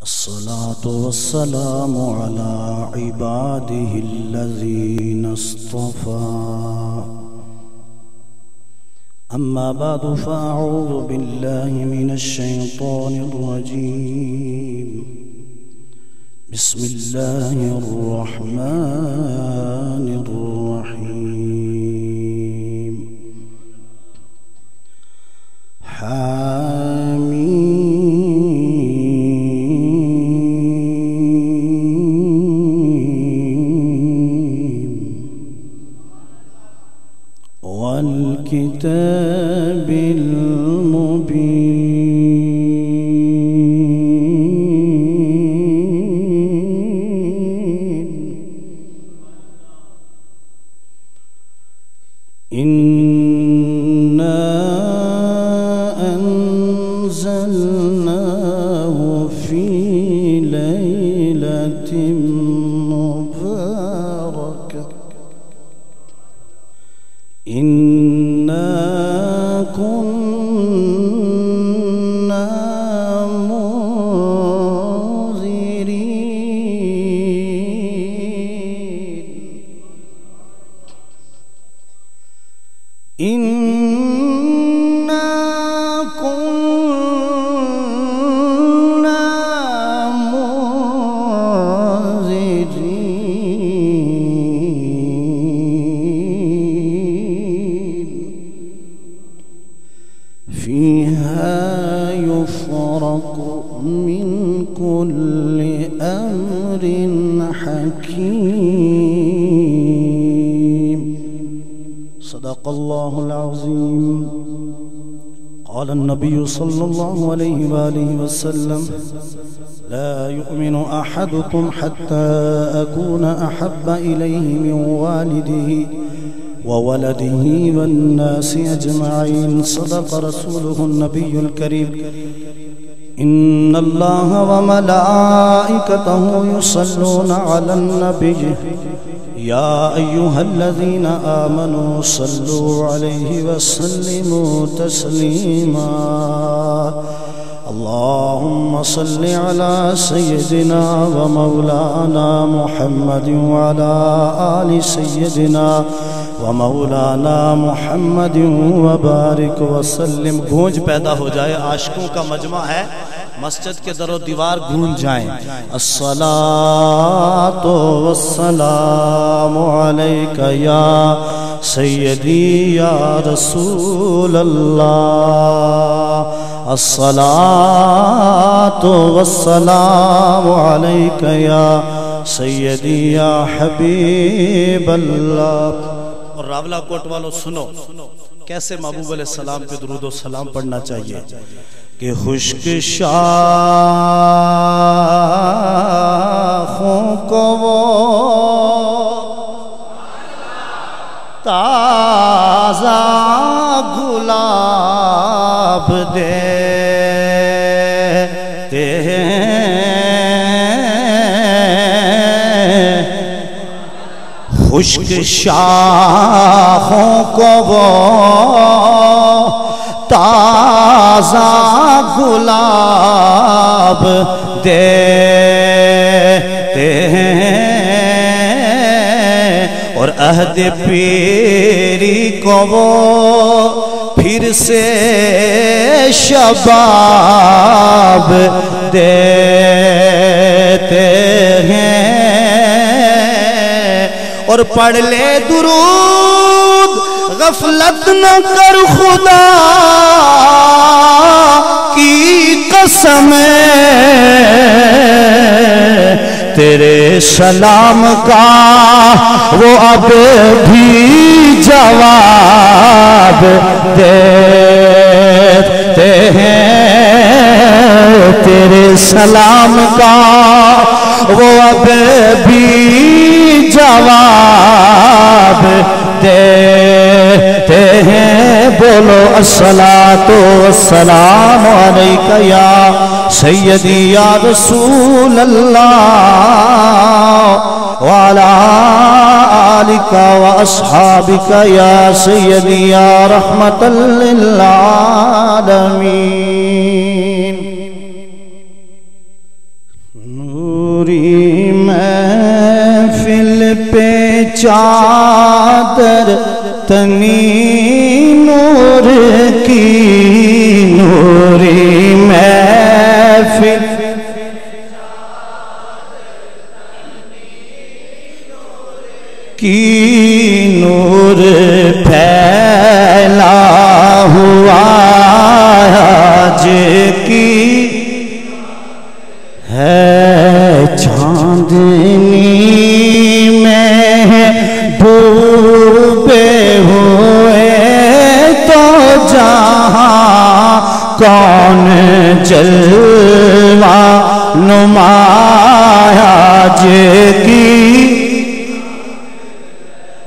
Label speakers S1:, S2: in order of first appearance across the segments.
S1: الصلاة والسلام على عباده الذين اصطفى أما بعد فأعوذ بالله من الشيطان الرجيم بسم الله الرحمن الرحيم والكتاب المبين إنا أنزلناه في ليلة مباركة إنا كنا منذرين إنا كنا منذرين فيها يفرق من كل أمر حكيم صدق الله العظيم. قال النبي صلى الله عليه وآله وسلم لا يؤمن أحدكم حتى أكون أحب إليه من والده وولده والناس أجمعين. صدق رسوله النبي الكريم. إن الله وملائكته يصلون على النبي يا أيها الذين آمنوا صلوا عليه وسلموا تسليما. اللهم صل على سيدنا ومولانا محمد وعلى آل سيدنا ومولانا محمد وبارک وسلم. گونج پیدا ہو جائے، عاشقوں کا مجمع ہے، مسجد کے در و دیوار گونج جائیں. الصلاۃ والسلام علیک یا سیدی یا رسول اللہ. الصلاۃ والسلام علیک یا سیدی یا حبیب اللہ. اور راولہ کوٹ والوں سنو کیسے محبوب علیہ السلام پہ درود و سلام پڑھنا چاہیے کہ خشک شاخوں کو وہ تازہ گلاب دیتے ہیں. خشک شاخوں کو وہ تازہ گلاب دیتے ہیں اور عہد پیری کو وہ پھر سے شباب دیتے ہیں. اور پڑھ لے درود غفلت نہ کر خدا کی قسم تیرے سلام کا وہ اب بھی جواب دیتے ہیں. تیرے سلام کا وہ اب بھی جواب دیتے ہیں. بولو الصلاۃ والسلام علیک یا سیدی یا رسول اللہ وعلی آلک واصحابک یا سیدی یا رحمت للعالمین. نوری محفل پہ چادر تنی نور کی، نوری محفل کی نور پھیلا ہوا آج کی ہے چاندنی میں ڈوبے ہوئے تو جہاں کون جلوہ نمایا آج کی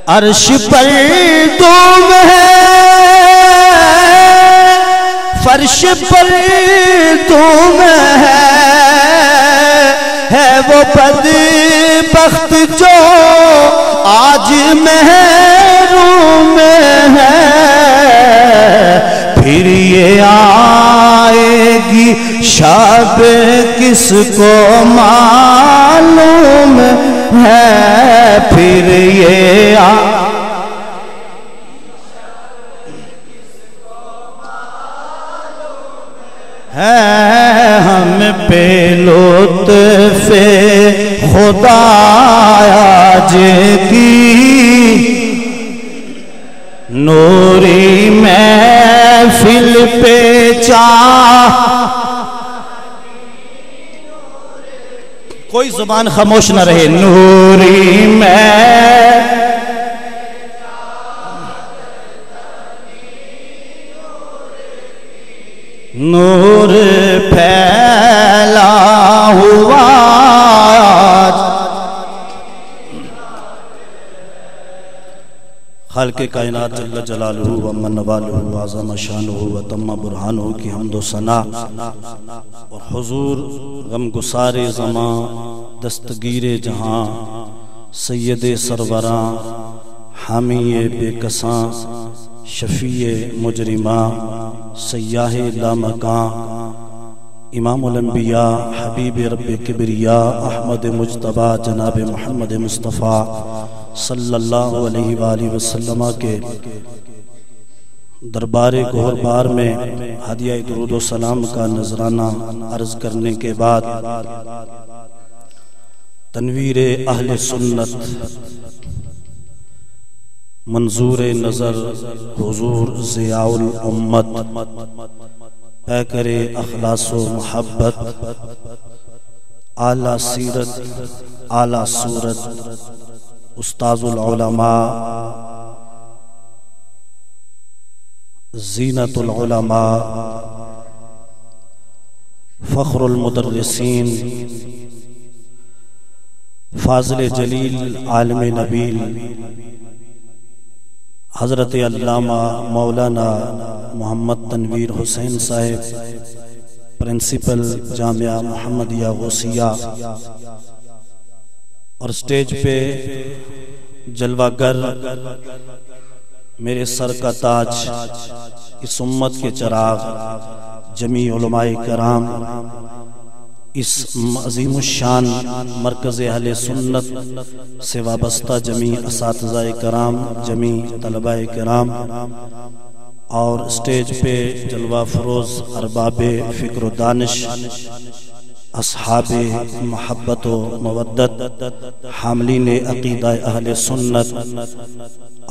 S1: عرش پر تم ہے، فرش پر تم ہے وہ بدبخت جو آج محروم ہے، پھر یہ آئے گی شب کس کو معلوم ہے، پھر یہ ہے ہم پہ لطف خدا آج کی نوری محفل پہ کوئی زبان خاموش نہ رہے، نوری نور پھیلا ہوا خالق کائنات جل جلالہ و من والہ و عظم شانہ و تم برہانہ کی حمد و ثنا، اور حضور غم گسار زمان دستگیر جہاں سید سروراں حامی بے کساں شفیع مجرماں سیاہ لامکاں امام الانبیاء حبیب رب کبریاء احمد مجتبی جناب محمد مصطفیٰ صلی اللہ علیہ وآلہ وسلم کے دربار گہربار میں ہدیہ درود و سلام کا نذرانہ عرض کرنے کے بعد تنویر اہل سنت منظور نظر حضور ضیاء الامت پیکر اخلاص و محبت اعلیٰ سیرت اعلیٰ صورت استاذ العلماء زینت العلماء فخر المدرسین فاضل جلیل عالم نبیل حضرت علامہ مولانا محمد تنویر حسین صاحب پرنسپل جامعہ محمدیہ غوثیہ، اور سٹیج پہ جلوہ گر میرے سر کا تاج اس امت کے چراغ جمیع علماء کرام، اس عظیم الشان مرکز اہل سنت سے وابستہ جمیع اساتذہ کرام، جمیع طلباء کرام، اور سٹیج پہ جلوہ فروز ارباب فکر و دانش، اصحاب محبت و مودت، حاملین عقیدہ اہل سنت،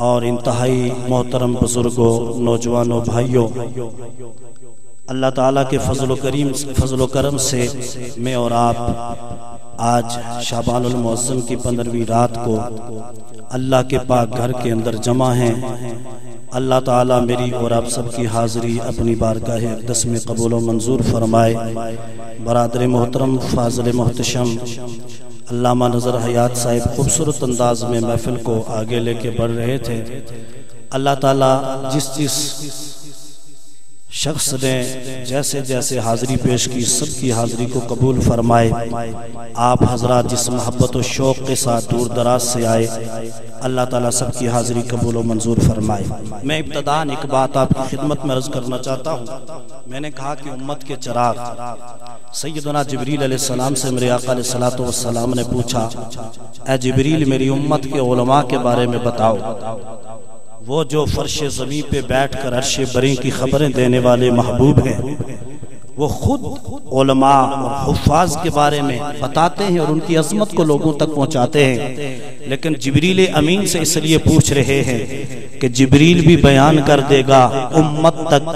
S1: اور انتہائی محترم بزرگوں، نوجوانوں، بھائیوں، اللہ تعالیٰ کے فضل و کرم سے میں اور آپ آج شعبان المعظم کی 15ویں رات کو اللہ کے پاک گھر کے اندر جمع ہیں۔ اللہ تعالیٰ میری اور آپ سب کی حاضری اپنی بارگاہ اقدس میں قبول و منظور فرمائے۔ برادر محترم فاضل محتشم علامہ نظر حیات صاحب خوبصورت انداز میں محفل کو آگے لے کے بڑھ رہے تھے۔ اللہ تعالیٰ جس شخص نے جیسے جیسے حاضری پیش کی سب کی حاضری کو قبول فرمائے۔ آپ حضرات جس محبت و شوق کے ساتھ دور دراز سے آئے، اللہ تعالیٰ سب کی حاضری قبول و منظور فرمائے۔ میں ابتداً ایک بات آپ کی خدمت میں عرض کرنا چاہتا ہوں۔ میں نے کہا کہ امت کے چراغ سیدنا جبریل علیہ السلام سے میرے آقا علیہ السلام نے پوچھا، اے جبریل میری امت کے علماء کے بارے میں بتاؤ، وہ جو فرش زمین پہ بیٹھ کر عرش بری کی خبریں دینے والے محبوب ہیں، وہ خود علماء اور حفاظ کے بارے میں بتاتے ہیں اور ان کی عظمت کو لوگوں تک پہنچاتے ہیں، لیکن جبریل امین سے اس لیے پوچھ رہے ہیں کہ جبریل بھی بیان کر دے گا، امت تک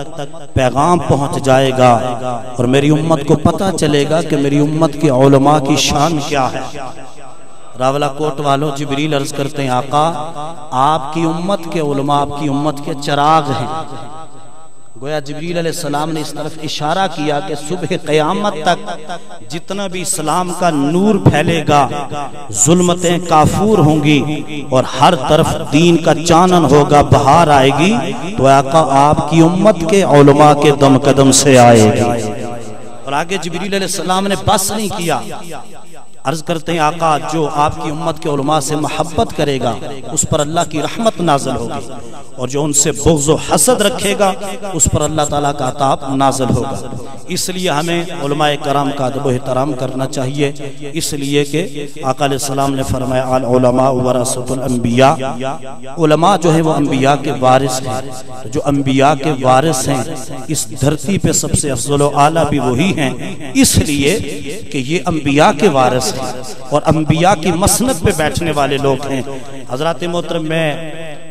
S1: پیغام پہنچ جائے گا اور میری امت کو پتہ چلے گا کہ میری امت کے علماء کی شان کیا ہے۔ راولہ کوٹ والوں جبریل عرض کرتے ہیں، آقا آپ کی امت کے علماء آپ کی امت کے چراغ ہیں۔ گویا جبریل علیہ السلام نے اس طرف اشارہ کیا کہ صبح قیامت تک جتنا بھی اسلام کا نور پھیلے گا، ظلمتیں کافور ہوں گی اور ہر طرف دین کا چانن ہوگا، بہار آئے گی، تو آقا آپ کی امت کے علماء کے دم قدم سے آئے گی۔ اور آگے جبریل علیہ السلام نے بس نہیں کیا، عرض کرتے ہیں آقا جو آپ کی امت کے علماء سے محبت کرے گا اس پر اللہ کی رحمت نازل ہوگی، اور جو ان سے بغض و حسد رکھے گا اس پر اللہ تعالیٰ کا عذاب نازل ہوگا۔ اس لیے ہمیں علماء کرام کا ادب و احترام کرنا چاہیے، اس لیے کہ آقا علیہ السلام نے فرمایا العلماء ورثۃ الانبیاء، علماء جو ہیں وہ انبیاء کے وارث ہیں، جو انبیاء کے وارث ہیں اس دھرتی پہ سب سے افضل و اعلیٰ بھی وہی ہیں، اس لیے کہ یہ انبیاء کے وارث ہیں اور انبیاء کی مسند پہ بیٹھنے والے لوگ ہیں۔ حضرات محترم، میں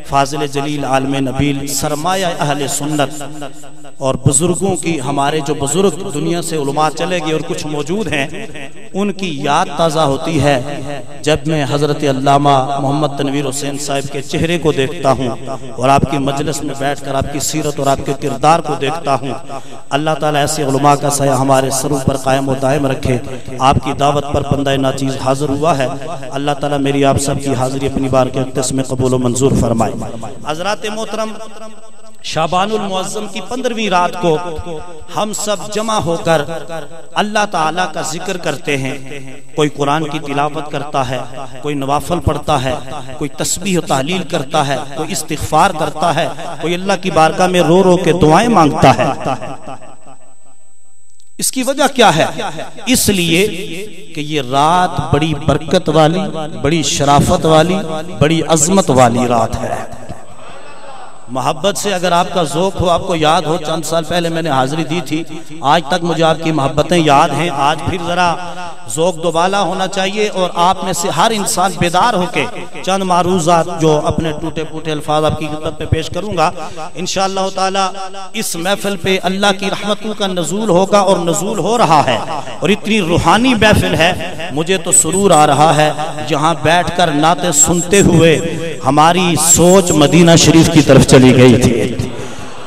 S1: فاضل جلیل عالم نبیل سرمایہ اہل سنت اور بزرگوں کی، ہمارے جو بزرگ دنیا سے علماء چلے گئے اور کچھ موجود ہیں، ان کی یاد تازہ ہوتی ہے جب میں حضرت علامہ محمد تنویر حسین صاحب کے چہرے کو دیکھتا ہوں اور آپ کی مجلس میں بیٹھ کر آپ کی سیرت اور آپ کے کردار کو دیکھتا ہوں۔ اللہ تعالیٰ ایسے علماء کا سایہ ہمارے سروں پر قائم و دائم رکھے۔ آپ کی دعوت پر بندہ ناچیز حاضر ہوا ہے، اللہ تعالیٰ میری آپ سب کی حاضری اپنی بار کے اقدس میں قبول و منظور فرمائے۔ حضرات محترم، شعبان المعظم کی 15ویں رات کو ہم سب جمع ہو کر اللہ تعالیٰ کا ذکر کرتے ہیں۔ کوئی قرآن کی تلاوت کرتا ہے، کوئی نوافل پڑھتا ہے، کوئی تسبیح و تحلیل کرتا ہے، کوئی استغفار کرتا ہے، کوئی اللہ کی بارگاہ میں رو رو کے دعائیں مانگتا ہے۔ اس کی وجہ کیا ہے؟ اس لیے کہ یہ رات بڑی برکت والی، بڑی شرافت والی، بڑی عظمت والی رات ہے۔ محبت سے اگر آپ کا ذوق ہو، آپ کو یاد ہو چند سال پہلے میں نے حاضری دی تھی، آج تک مجھے آپ کی محبتیں یاد ہیں، آج پھر ذرا ذوق دوبالا ہونا چاہیے اور آپ میں سے ہر انسان بیدار ہو کے چند معروضات جو اپنے ٹوٹے پھوٹے الفاظ آپ کی خدمت پہ پیش کروں گا، انشاءاللہ تعالی اس محفل پہ اللہ کی رحمتوں کا نزول ہوگا اور نزول ہو رہا ہے، اور اتنی روحانی محفل ہے، مجھے تو سرور آ رہا ہے جہاں بیٹھ کر نعتیں سنتے ہوئے ہماری سوچ مدینہ شریف کی طرف چلی گئی تھی۔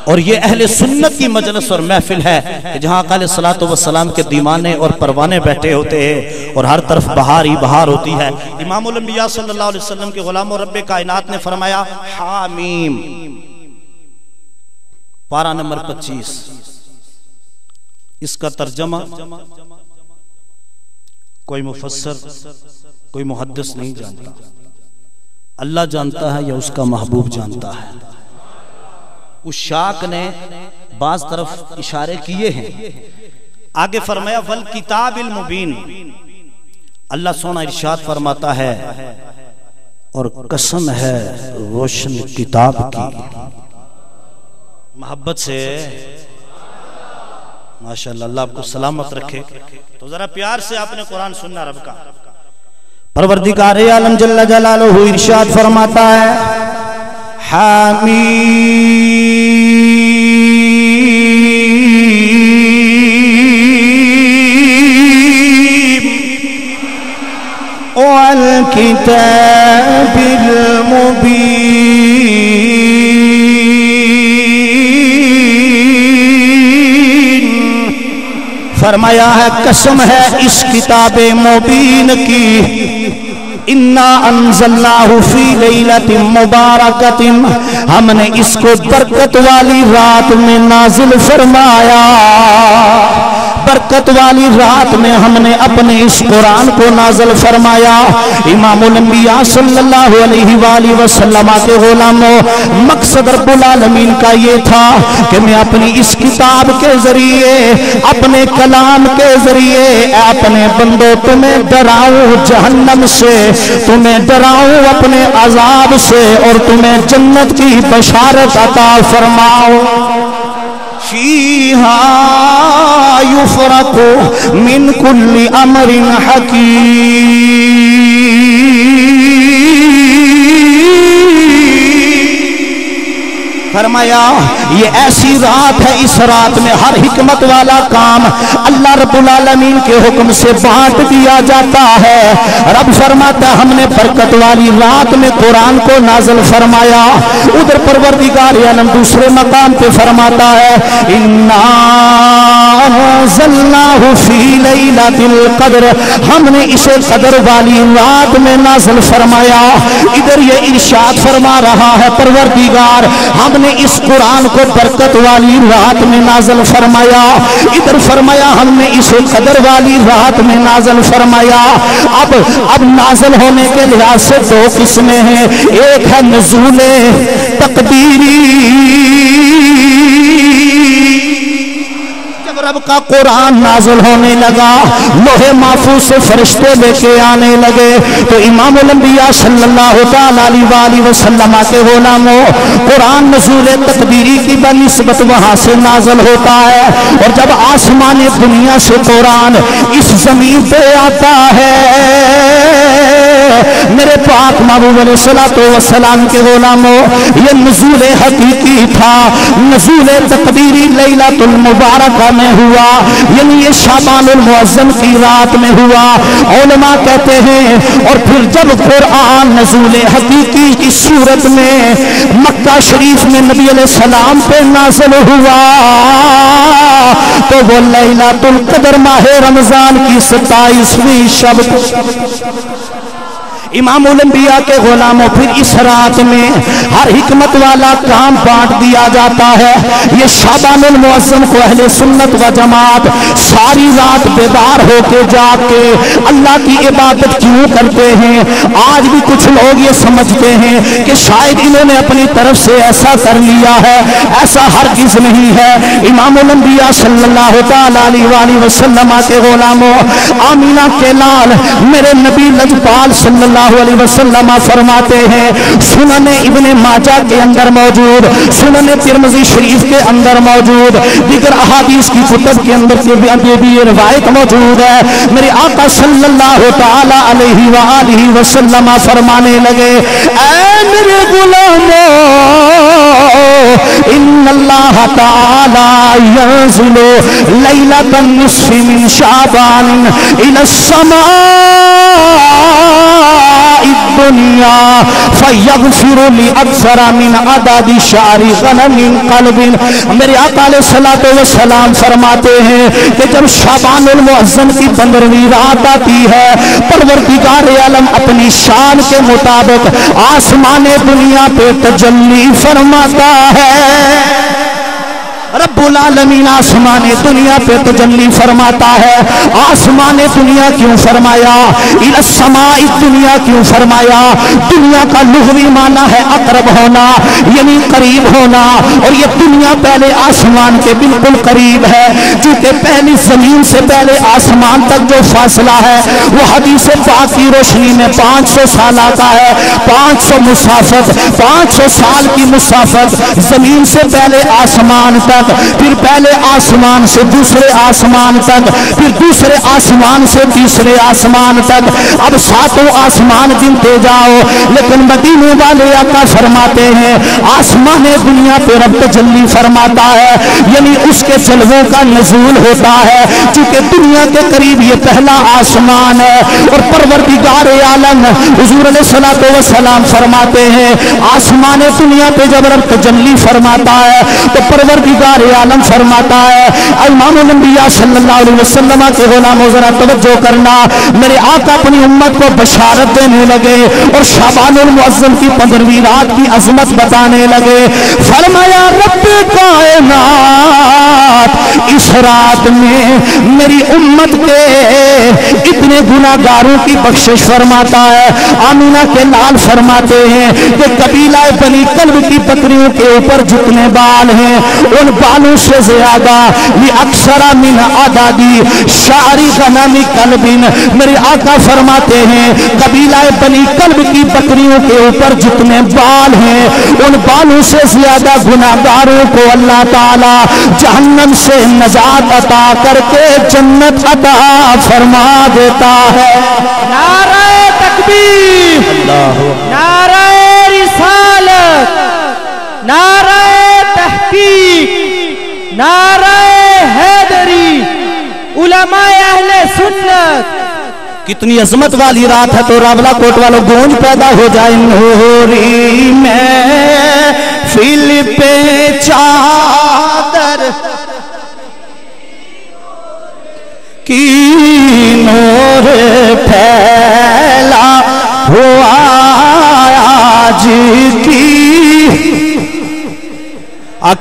S1: اور یہ اہل سنت کی مجلس اور محفل ہے کہ جہاں آقا علیہ السلام کے دیوانے اور پروانے بیٹھے ہوتے ہیں اور ہر طرف بہار ہی بہار ہوتی ہے۔ امام الانبیاء صلی اللہ علیہ وسلم کے غلام و رب کائنات نے فرمایا حامیم، پارہ نمبر 25، اس کا ترجمہ کوئی مفسر کوئی محدث نہیں جانتا، اللہ جانتا ہے یا اس کا محبوب جانتا ہے۔ اس شاک نے بعض طرف اشارے کیے ہیں، آگے فرمایا والکتاب المبین، اللہ سونا ارشاد فرماتا ہے اور قسم ہے روشن کتاب کی۔ محبت سے ماشاءاللہ، اللہ آپ کو سلامت رکھے۔ تو ذرا پیار سے آپ نے قرآن سننا رب کا۔ پروردگار عالم جل جلالہ ارشاد فرماتا ہے حامیم والکتاب المبین، فرمایا ہے قسم ہے اس کتاب مبین کی انا انزلناہ فی لیلۃ مبارکۃ، ہم نے اس کو برکت والی رات میں نازل فرمایا، برکت والی رات میں ہم نے اپنے اس قرآن کو نازل فرمایا۔ امام الانبیاء صلی اللہ علیہ وآلہ وسلم کے غلاموں، مقصد رب العالمین کا یہ تھا کہ میں اپنی اس کتاب کے ذریعے، اپنے کلام کے ذریعے اپنے بندوں تمہیں ڈراؤں جہنم سے، تمہیں ڈراؤں اپنے عذاب سے، اور تمہیں جنت کی بشارت عطا فرماؤں۔ فیہا یفرق من کل امر حکیم، فرمایا یہ ایسی رات ہے، اس رات میں ہر حکمت والا کام اللہ رب العالمین کے حکم سے بانٹ دیا جاتا ہے۔ رب فرماتا ہم نے برکت والی رات میں قرآن کو نازل فرمایا۔ ادھر پروردگار عالم دوسرے مقام پہ فرماتا ہے انا انزلناہ فی لیلۃ القدر، ہم نے اسے قدر والی رات میں نازل فرمایا۔ ادھر یہ ارشاد فرما رہا ہے پروردگار ہم نے اس قرآن کو برکت والی رات میں نازل فرمایا، ادھر فرمایا ہم نے اسے قدر والی رات میں نازل فرمایا۔ اب نازل ہونے کے لحاظ سے دو قسمیں ہیں، ایک ہے نزول تقدیری، رب کا قرآن نازل ہونے لگا، لوح محفوظ سے فرشتے لے کے آنے لگے، تو امام الانبیاء صلی اللہ تعالی علیہ وآلہ وسلم کے غلاموں، قرآن نزول تقدیری کی بنسبت وہاں سے نازل ہوتا ہے، اور جب آسمان دنیا سے قرآن اس زمین پہ آتا ہے، میرے پاک محبوب علیہ الصلوۃ والسلام کے غلاموں، یہ نزول حقیقی تھا، نزول تقدیری لیلۃ المبارکہ میں ہوا، یعنی یہ شعبان المعظم کی رات میں ہوا، علماء کہتے ہیں۔ اور پھر جب قرآن نزول حقیقی کی صورت میں مکہ شریف میں نبی علیہ السلام پہ نازل ہوا، تو وہ لیلۃ القدر ماہ رمضان کی 27ویں شب، امام الانبیاء کے غلاموں پھر اس رات میں ہر حکمت والا کام بانٹ دیا جاتا ہے۔ یہ شعبان المعظم کو اہل سنت و جماعت ساری رات بیدار ہو کے جاگ کے اللہ کی عبادت کیوں کرتے ہیں؟ آج بھی کچھ لوگ یہ سمجھتے ہیں کہ شاید انہوں نے اپنی طرف سے ایسا کر لیا ہے، ایسا ہرگز نہیں ہے۔ امام الانبیاء صلی اللہ تعالی علیہ وآلہ وسلم کے غلاموں، آمینہ کے لال میرے نبی لجپال صلی اللہ علیہ وسلم فرماتے ہیں، سنن ابن ماجہ کے اندر موجود، سنن ترمذی شریف کے اندر موجود، دیگر احادیث کی کتب کے اندر بھی یہ روایت موجود ہے، میرے آقا صلی اللہ تعالی علیہ وآلہ وسلم فرمانے لگے، اے میرے غلاموں، ان اللہ تعالی ینزل لیلۃ النصف من شعبان الی السماء الدنیا فیغفر لأکثر من عدد شعر غنم قلب۔ میرے آقا علیہ الصلوۃ والسلام فرماتے ہیں کہ جب شعبان المعظم کی 15ویں رات آتی ہے، پروردگار عالم اپنی شان کے مطابق آسمان دنیا پہ تجلی فرماتا ہے۔ رب العالمین آسمان دنیا پہ تجلی فرماتا ہے۔ آسمان دنیا کیوں فرمایا؟ الی السماء دنیا کیوں فرمایا؟ دنیا کا لغوی معنی ہے اقرب ہونا، یعنی قریب ہونا، اور یہ دنیا پہلے آسمان کے بالکل قریب ہے، چونکہ پہلی زمین سے پہلے آسمان تک جو فاصلہ ہے وہ حدیث پاک کی روشنی میں 500 سال آتا ہے۔ 500 مسافت، 500 سال کی مسافت زمین سے پہلے آسمان تک، پھر پہلے آسمان سے دوسرے آسمان تک، پھر دوسرے آسمان سے تیسرے آسمان تک، اب 7 آسمان گنتے جاؤ، لیکن مدینے والے آقا فرماتے ہیں آسمان دنیا پہ رب تجلی فرماتا ہے، یعنی اس کے جلووں کا نزول ہوتا ہے، چونکہ دنیا کے قریب یہ پہلا آسمان ہے۔ اور پروردگار عالم حضور علیہ الصلوۃ والسلام فرماتے ہیں آسمان دنیا پہ جب رب تجلی فرماتا ہے تو پروردگار سرکار عالم فرماتا ہے امام الانبیاء صلی اللہ علیہ وسلم کے غلاموں ذرا توجہ کرنا، میرے آقا اپنی امت کو بشارت دینے لگے اور شعبان المعظم کی 15ویں رات کی عظمت بتانے لگے۔ فرمایا رب کائنات اس رات میں میری امت کے اتنے گناہگاروں کی بخشش فرماتا ہے۔ آمینہ کے لال فرماتے ہیں کہ قبیلہ بنی کلب کی بکریوں کے اوپر جتنے بال ہیں ان بالوں سے زیادہ اکثر من عدادی شعری غنمی کلبین، میرے آقا فرماتے ہیں قبیلہ بنی کلب کی بکریوں کے اوپر جتنے بال ہیں ان بالوں سے زیادہ گناہگاروں کو اللہ تعالی جہنم سے نجات عطا کر کے جنت عطا فرما دیتا ہے۔
S2: نعرہ تکبیر، نعرہ رسالت، نعرہ تحقیق، نعرہ حیدری، علماء اہل سنت۔
S1: کتنی عظمت والی رات ہے تو راولہ کوٹ والوں گونج پیدا ہو جائے۔ نوری میں فیل پہ چادر کی نور پھیلا ہوا آج کی۔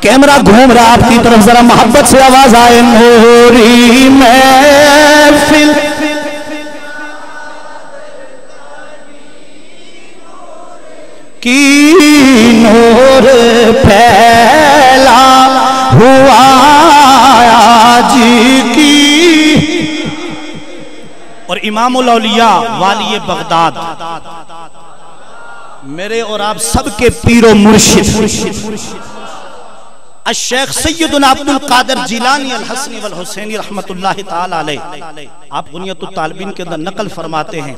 S1: کیمرہ گھوم رہا آپ کی طرف، ذرا محبت سے آواز آئے۔ نوری محفل کی نور پھیلا ہوا آج کی۔ اور امام الاولیاء والی بغداد میرے اور آپ سب کے پیر و مرشد الشیخ سیدنا عبد القادر جیلانی الحسنی والحسینی رحمت اللہ تعالی علیہ، آپ غنیۃ الطالبین کے اندر نقل فرماتے ہیں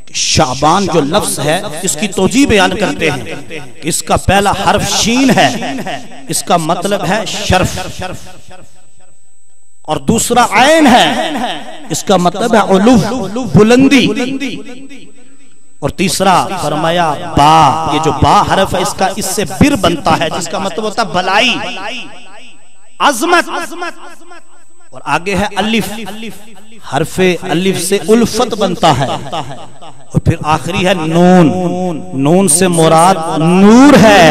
S1: کہ شعبان جو لفظ ہے اس کی توجیہ بیان کرتے ہیں کہ اس کا پہلا حرف شین ہے، اس کا مطلب ہے شرف، اور دوسرا عین ہے اس کا مطلب ہے علو بلندی، اور تیسرا فرمایا با، یہ جو با حرف ہے اس سے بر بنتا ہے جس کا مطلب ہوتا ہے بلائی، عظمت، اور آگے ہے الف، حرف الف سے الفت بنتا ہے، اور پھر آخری ہے نون، نون سے مراد نور ہے۔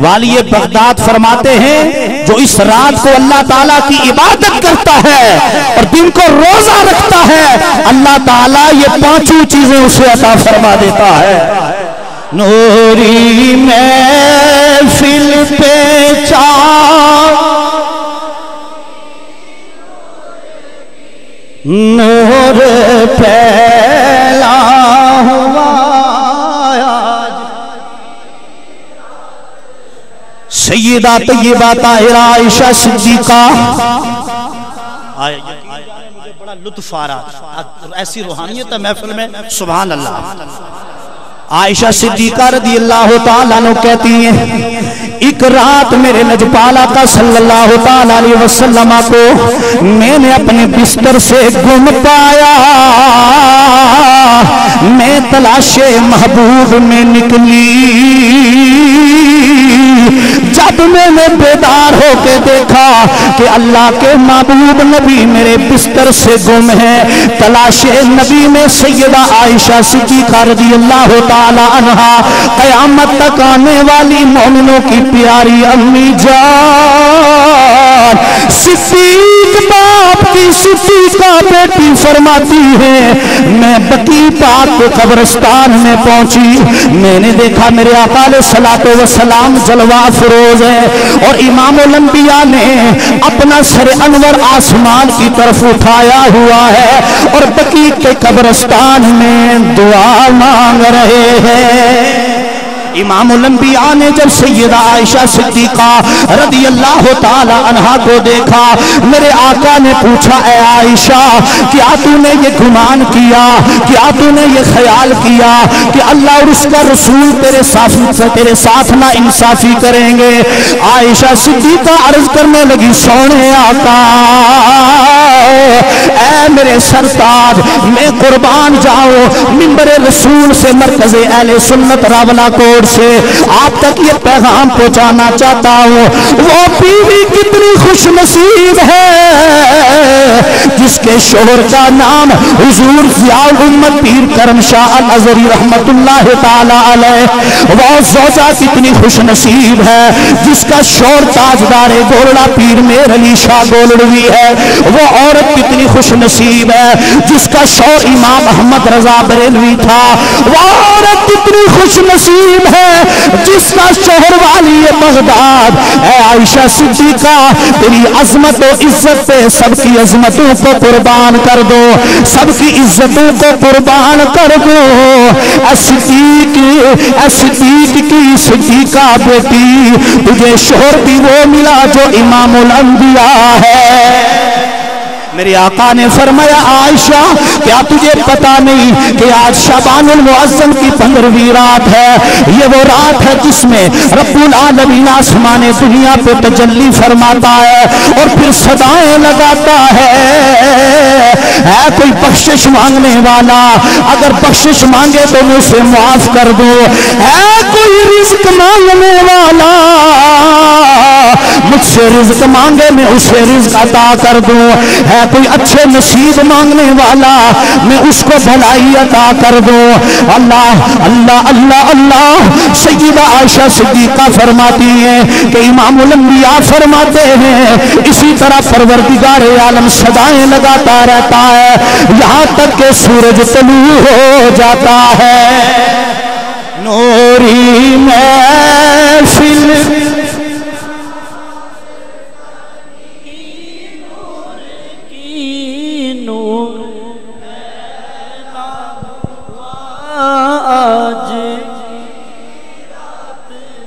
S1: والی بغداد فرماتے ہیں جو اس رات کو اللہ تعالیٰ کی عبادت کرتا ہے اور دن کو روزہ رکھتا ہے اللہ تعالیٰ یہ پانچوں چیزیں اسے عطا فرما دیتا ہے۔ نوری محفل پہ نور پھیلا ہوا آج، سیدہ طیبہ طاہرہ عائشہ صدیقہ، مجھے بڑا لطف آ رہا، ایسی روحانیت ہے محفل میں، سبحان اللہ۔ عائشہ صدیقہ رضی اللہ تعالیٰ عنہ کہتی ہیں ایک رات میرے لجپال آقا صلی اللہ تعالیٰ علیہ وسلم کو میں نے اپنے بستر سے گم پایا، میں تلاش محبوب میں نکلی، جب میں نے بیدار ہو کے دیکھا کہ اللہ کے محبوب نبی میرے بستر سے گم ہے، تلاش نبی میں سیدہ عائشہ صدیقہ رضی اللہ تعالی عنہا قیامت تک آنے والی مومنوں کی پیاری امی جان صدیق باپ کی صدیقہ بیٹی فرماتی ہے میں بقیع پاک کے قبرستان میں پہنچی، میں نے دیکھا میرے آقا علیہ الصلوۃ والسلام جلوہ فروز ہے اور امام الانبیاء نے اپنا سر انور آسمان کی طرف اٹھایا ہوا ہے اور بقیع کے قبرستان میں دعا مانگ رہے ہیں۔ امام الانبیاء نے جب سیدہ عائشہ صدیقہ رضی اللہ تعالی عنہا کو دیکھا، میرے آقا نے پوچھا اے عائشہ کیا تو نے یہ گمان کیا، کیا تو نے یہ خیال کیا کہ اللہ اور اس کا رسول تیرے ساتھ نا انصافی کریں گے؟ عائشہ صدیقہ عرض کرنے لگی سونے آقا اے میرے سرتاج میں قربان جاؤ منبر رسول سے مرکز اہل سنت راولا کوٹ سے آپ تک یہ پیغام پہنچانا چاہتا ہوں، وہ بیوی کتنی خوش نصیب ہے جس کے شوہر کا نام حضور ضیاء الامت پیر کرم شاہ الازہری رحمت اللہ تعالی علیہ، وہ زوجہ کتنی خوش نصیب ہے جس کا شوہر تاجدار گولڑا پیر میر علی شاہ گولڑوی ہے، وہ عورت کتنی خوش نصیب ہے جس کا شوہر امام احمد رضا بریلوی تھا، وہ عورت کتنی خوش نصیب ہے جس کا شوہر والی بغداد اے عائشہ صدیقہ، تیری عظمت و عزت پہ سب کی عظمتوں کو قربان کر دو، سب کی عزتوں کو قربان کر دو، اے صدیق کی صدیقہ بیٹی تجھے شوہر بھی وہ ملا جو امام الانبیاء ہے۔ میرے آقا نے فرمایا عائشہ کیا تجھے پتا نہیں کہ آج شعبان المعظم کی 15ویں رات ہے، یہ وہ رات ہے جس میں رب العالمین آسمان دنیا پہ تجلی فرماتا ہے اور پھر صدائیں لگاتا ہے کوئی بخشش مانگنے والا اگر بخشش مانگے تو میں اسے معاف کر دو، ہے کوئی رزق مانگنے والا مجھ سے رزق مانگے میں اسے رزق عطا کر دوں، ہے کوئی اچھے نصیب مانگنے والا میں اس کو بھلائی عطا کر دوں۔ اللہ اللہ اللہ اللہ سیدہ عائشہ صدیقہ فرماتی ہیں کہ امام الانبیاء فرماتے ہیں اسی طرح پروردگار عالم صدائیں لگاتا رہتا ہے یہاں تک کہ سورج طلوع ہو جاتا ہے۔ نوری محفل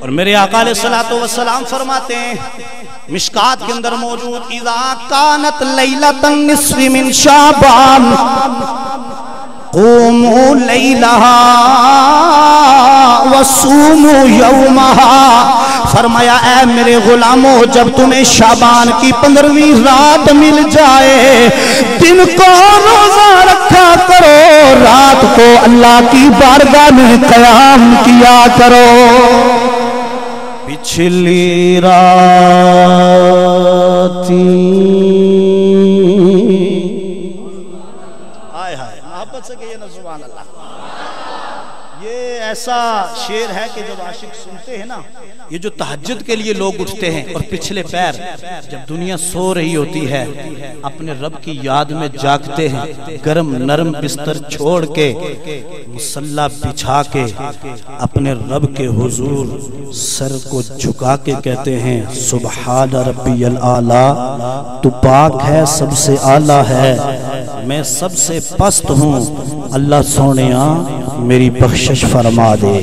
S1: اور میرے آقا علیہ الصلوۃ والسلام فرماتے ہیں مشکات کے اندر موجود اذا کانت لیلۃ النصف من شعبان قوموا لیلہا وصوموا یومہا، فرمایا اے میرے غلاموں جب تمہیں شعبان کی 15ویں رات مل جائے دن کو روزہ رکھا کرو، رات کو اللہ کی بارگاہ میں قیام کیا کرو۔ پچھلی راتی آئے ہائے محبت سے کہیے نا سبحان اللہ، یہ ایسا شعر ہے کہ جب عاشق سنتے ہیں نا، یہ جو تہجد کے لیے لوگ اٹھتے ہیں اور پچھلے پیر جب دنیا سو رہی ہوتی ہے اپنے رب کی یاد میں جاگتے ہیں، گرم نرم بستر چھوڑ کے مصلی بچھا کے اپنے رب کے حضور سر کو جھکا کے کہتے ہیں سبحان ربی الاعلی، تو پاک ہے سب سے اعلیٰ ہے، میں سب سے پست ہوں، اللہ سونیا میری بخشش فرما دے۔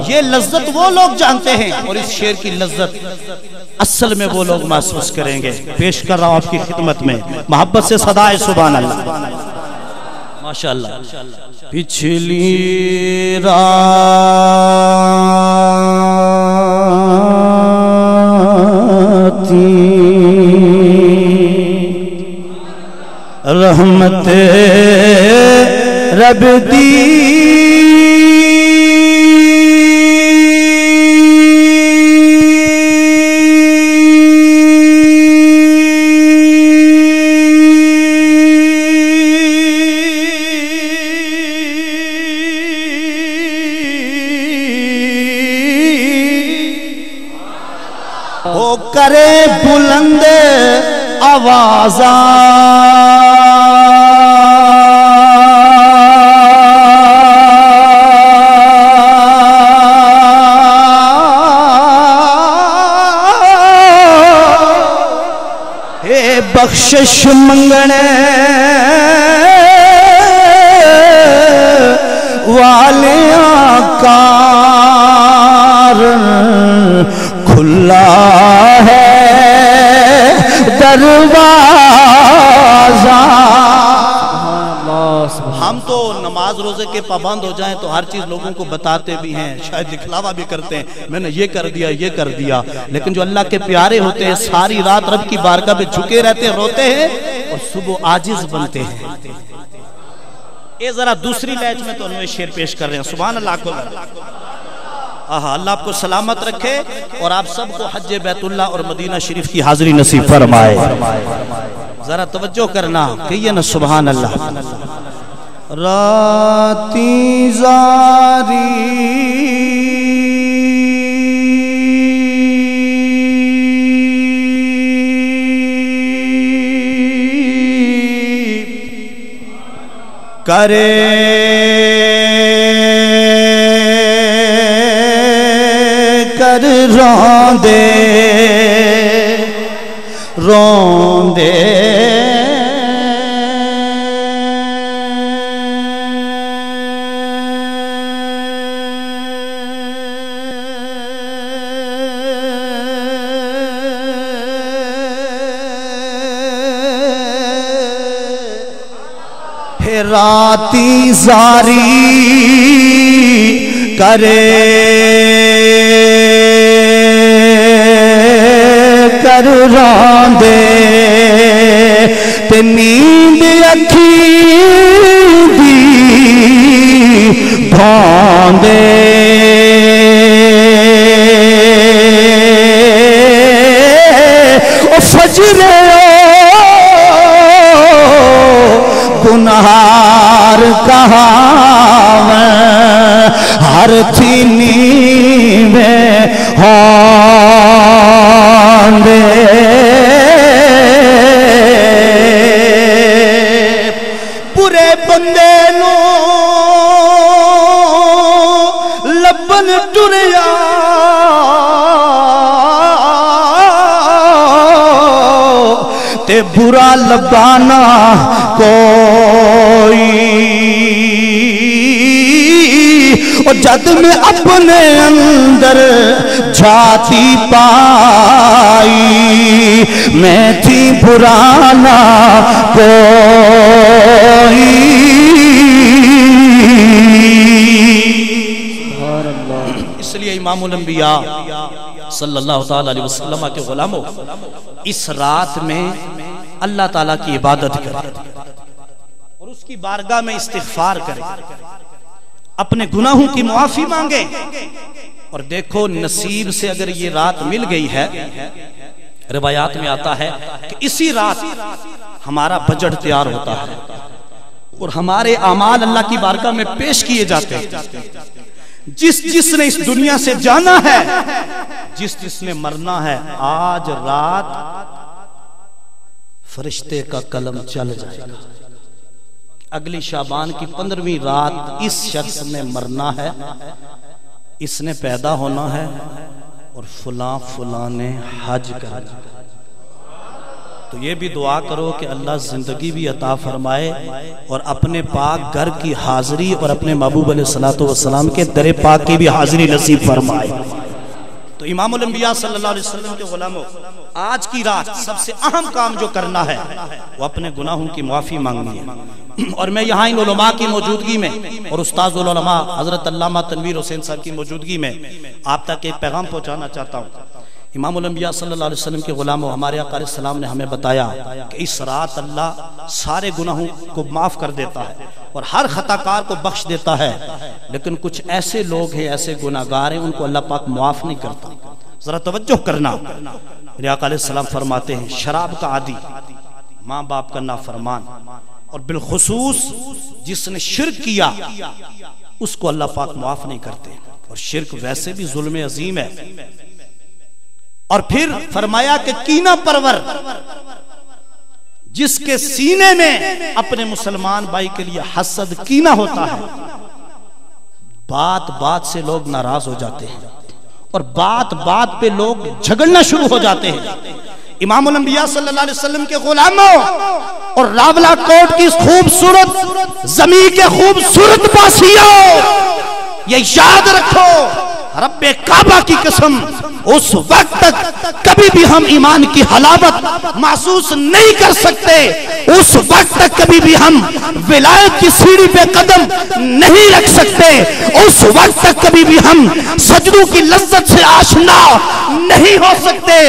S1: یہ لذت وہ لوگ جانتے ہیں اور اس شعر کی لذت اصل میں وہ لوگ محسوس کریں گے۔ پیش کر رہا ہوں آپ کی خدمت میں محبت سے صدائے سبحان اللہ ماشاءاللہ۔ پچھلی راتی رحمت رب دی وہ کرے بلند آوازاں اے بخشش منگنے والیاں کار کھلا ہے دروازہ۔ ہم تو نماز روزے کے پابند ہو جائیں تو ہر چیز لوگوں کو بتاتے بھی ہیں، شاید دکھلاوا بھی کرتے ہیں میں نے یہ کر دیا یہ کر دیا، لیکن جو اللہ کے پیارے ہوتے ہیں ساری رات رب کی بارگاہ پہ جھکے رہتے ہیں، روتے ہیں اور صبح عاجز بنتے ہیں. یہ ذرا دوسری لہج میں تو انہوں شعر پیش کر رہے ہیں. سبحان اللہ کو اللہ آپ کو سلامت رکھے اور آپ سب کو حج بیت اللہ اور مدینہ شریف کی حاضری نصیب فرمائے. ذرا توجہ کرنا کہیے نا سبحان اللہ. راتی زاری کرے کر روندے روندے راتی زاری کرے کر روندے تے نیند اکھی دی بھوندے او فجر گنہار کہاں ہر تھینی میں ہوندے برے بندے نو لبن ٹریا تے برا لبانا کوئی اور جد میں اپنے اندر جھاتی پائی میں تھی برانا کوئی. اس لیے امام الانبیاء صلی اللہ تعالی علیہ وسلم کے غلاموں اس رات میں اللہ تعالیٰ کی عبادت کرے اور اس کی بارگاہ میں استغفار کرے, اپنے گناہوں کی معافی مانگے. اور دیکھو نصیب سے اگر یہ رات مل گئی ہے, روایات میں آتا ہے کہ اسی رات ہمارا بجٹ تیار ہوتا ہے اور ہمارے اعمال اللہ کی بارگاہ میں پیش کیے جاتے ہیں. جس نے اس دنیا سے جانا ہے, جس نے مرنا ہے, آج رات فرشتے کا قلم چل جائے گا. اگلی شعبان کی 15ویں رات اس شخص نے مرنا ہے, اس نے پیدا ہونا ہے اور فلاں نے حج کرنا. تو یہ بھی دعا کرو کہ اللہ زندگی بھی عطا فرمائے اور اپنے پاک گھر کی حاضری اور اپنے محبوب علیہ السلام کے در پاک کی بھی حاضری نصیب فرمائے. تو امام الانبیاء صلی اللہ علیہ وسلم کے غلاموں, آج کی رات سب سے اہم کام جو کرنا ہے وہ اپنے گناہوں کی معافی مانگنی ہے. اور میں یہاں ان علماء کی موجودگی میں اور استاذ العلماء حضرت علامہ تنویر حسین صاحب کی موجودگی میں آپ تک ایک پیغام پہنچانا چاہتا ہوں. امام الانبیاء صلی اللہ علیہ وسلم کے غلاموں, ہمارے آقا علیہ السلام نے ہمیں بتایا کہ اس رات اللہ سارے گناہوں کو معاف کر دیتا ہے اور ہر خطا کار کو بخش دیتا ہے, لیکن کچھ ایسے لوگ ہیں, ایسے گناہگار ہیں, ان کو اللہ پاک معاف نہیں کرتا. ذرا توجہ کرنا. میرے آقا علیہ السلام فرماتے ہیں شراب کا عادی, ماں باپ کا نافرمان, اور بالخصوص جس نے شرک کیا اس کو اللہ پاک معاف نہیں کرتے. اور شرک ویسے بھی ظلم عظیم ہے. اور پھر فرمایا کہ کینہ پرور, جس کے سینے میں اپنے مسلمان بھائی کے لیے حسد کینہ ہوتا ہے, بات بات سے لوگ ناراض ہو جاتے ہیں اور بات بات پہ لوگ جھگڑنا شروع ہو جاتے ہیں. امام الانبیاء صلی اللہ علیہ وسلم کے غلاموں اور راولہ کوٹ کی خوبصورت زمین کے خوبصورت باسیوں, یہ یاد رکھو رب کعبہ کی قسم اس وقت تک کبھی بھی ہم ایمان کی حلاوت محسوس نہیں کر سکتے, اس وقت تک کبھی بھی ہم ولایت کی سیڑھی پہ قدم نہیں رکھ سکتے, اس وقت تک کبھی بھی ہم سجدوں کی لذت سے آشنا نہیں ہو سکتے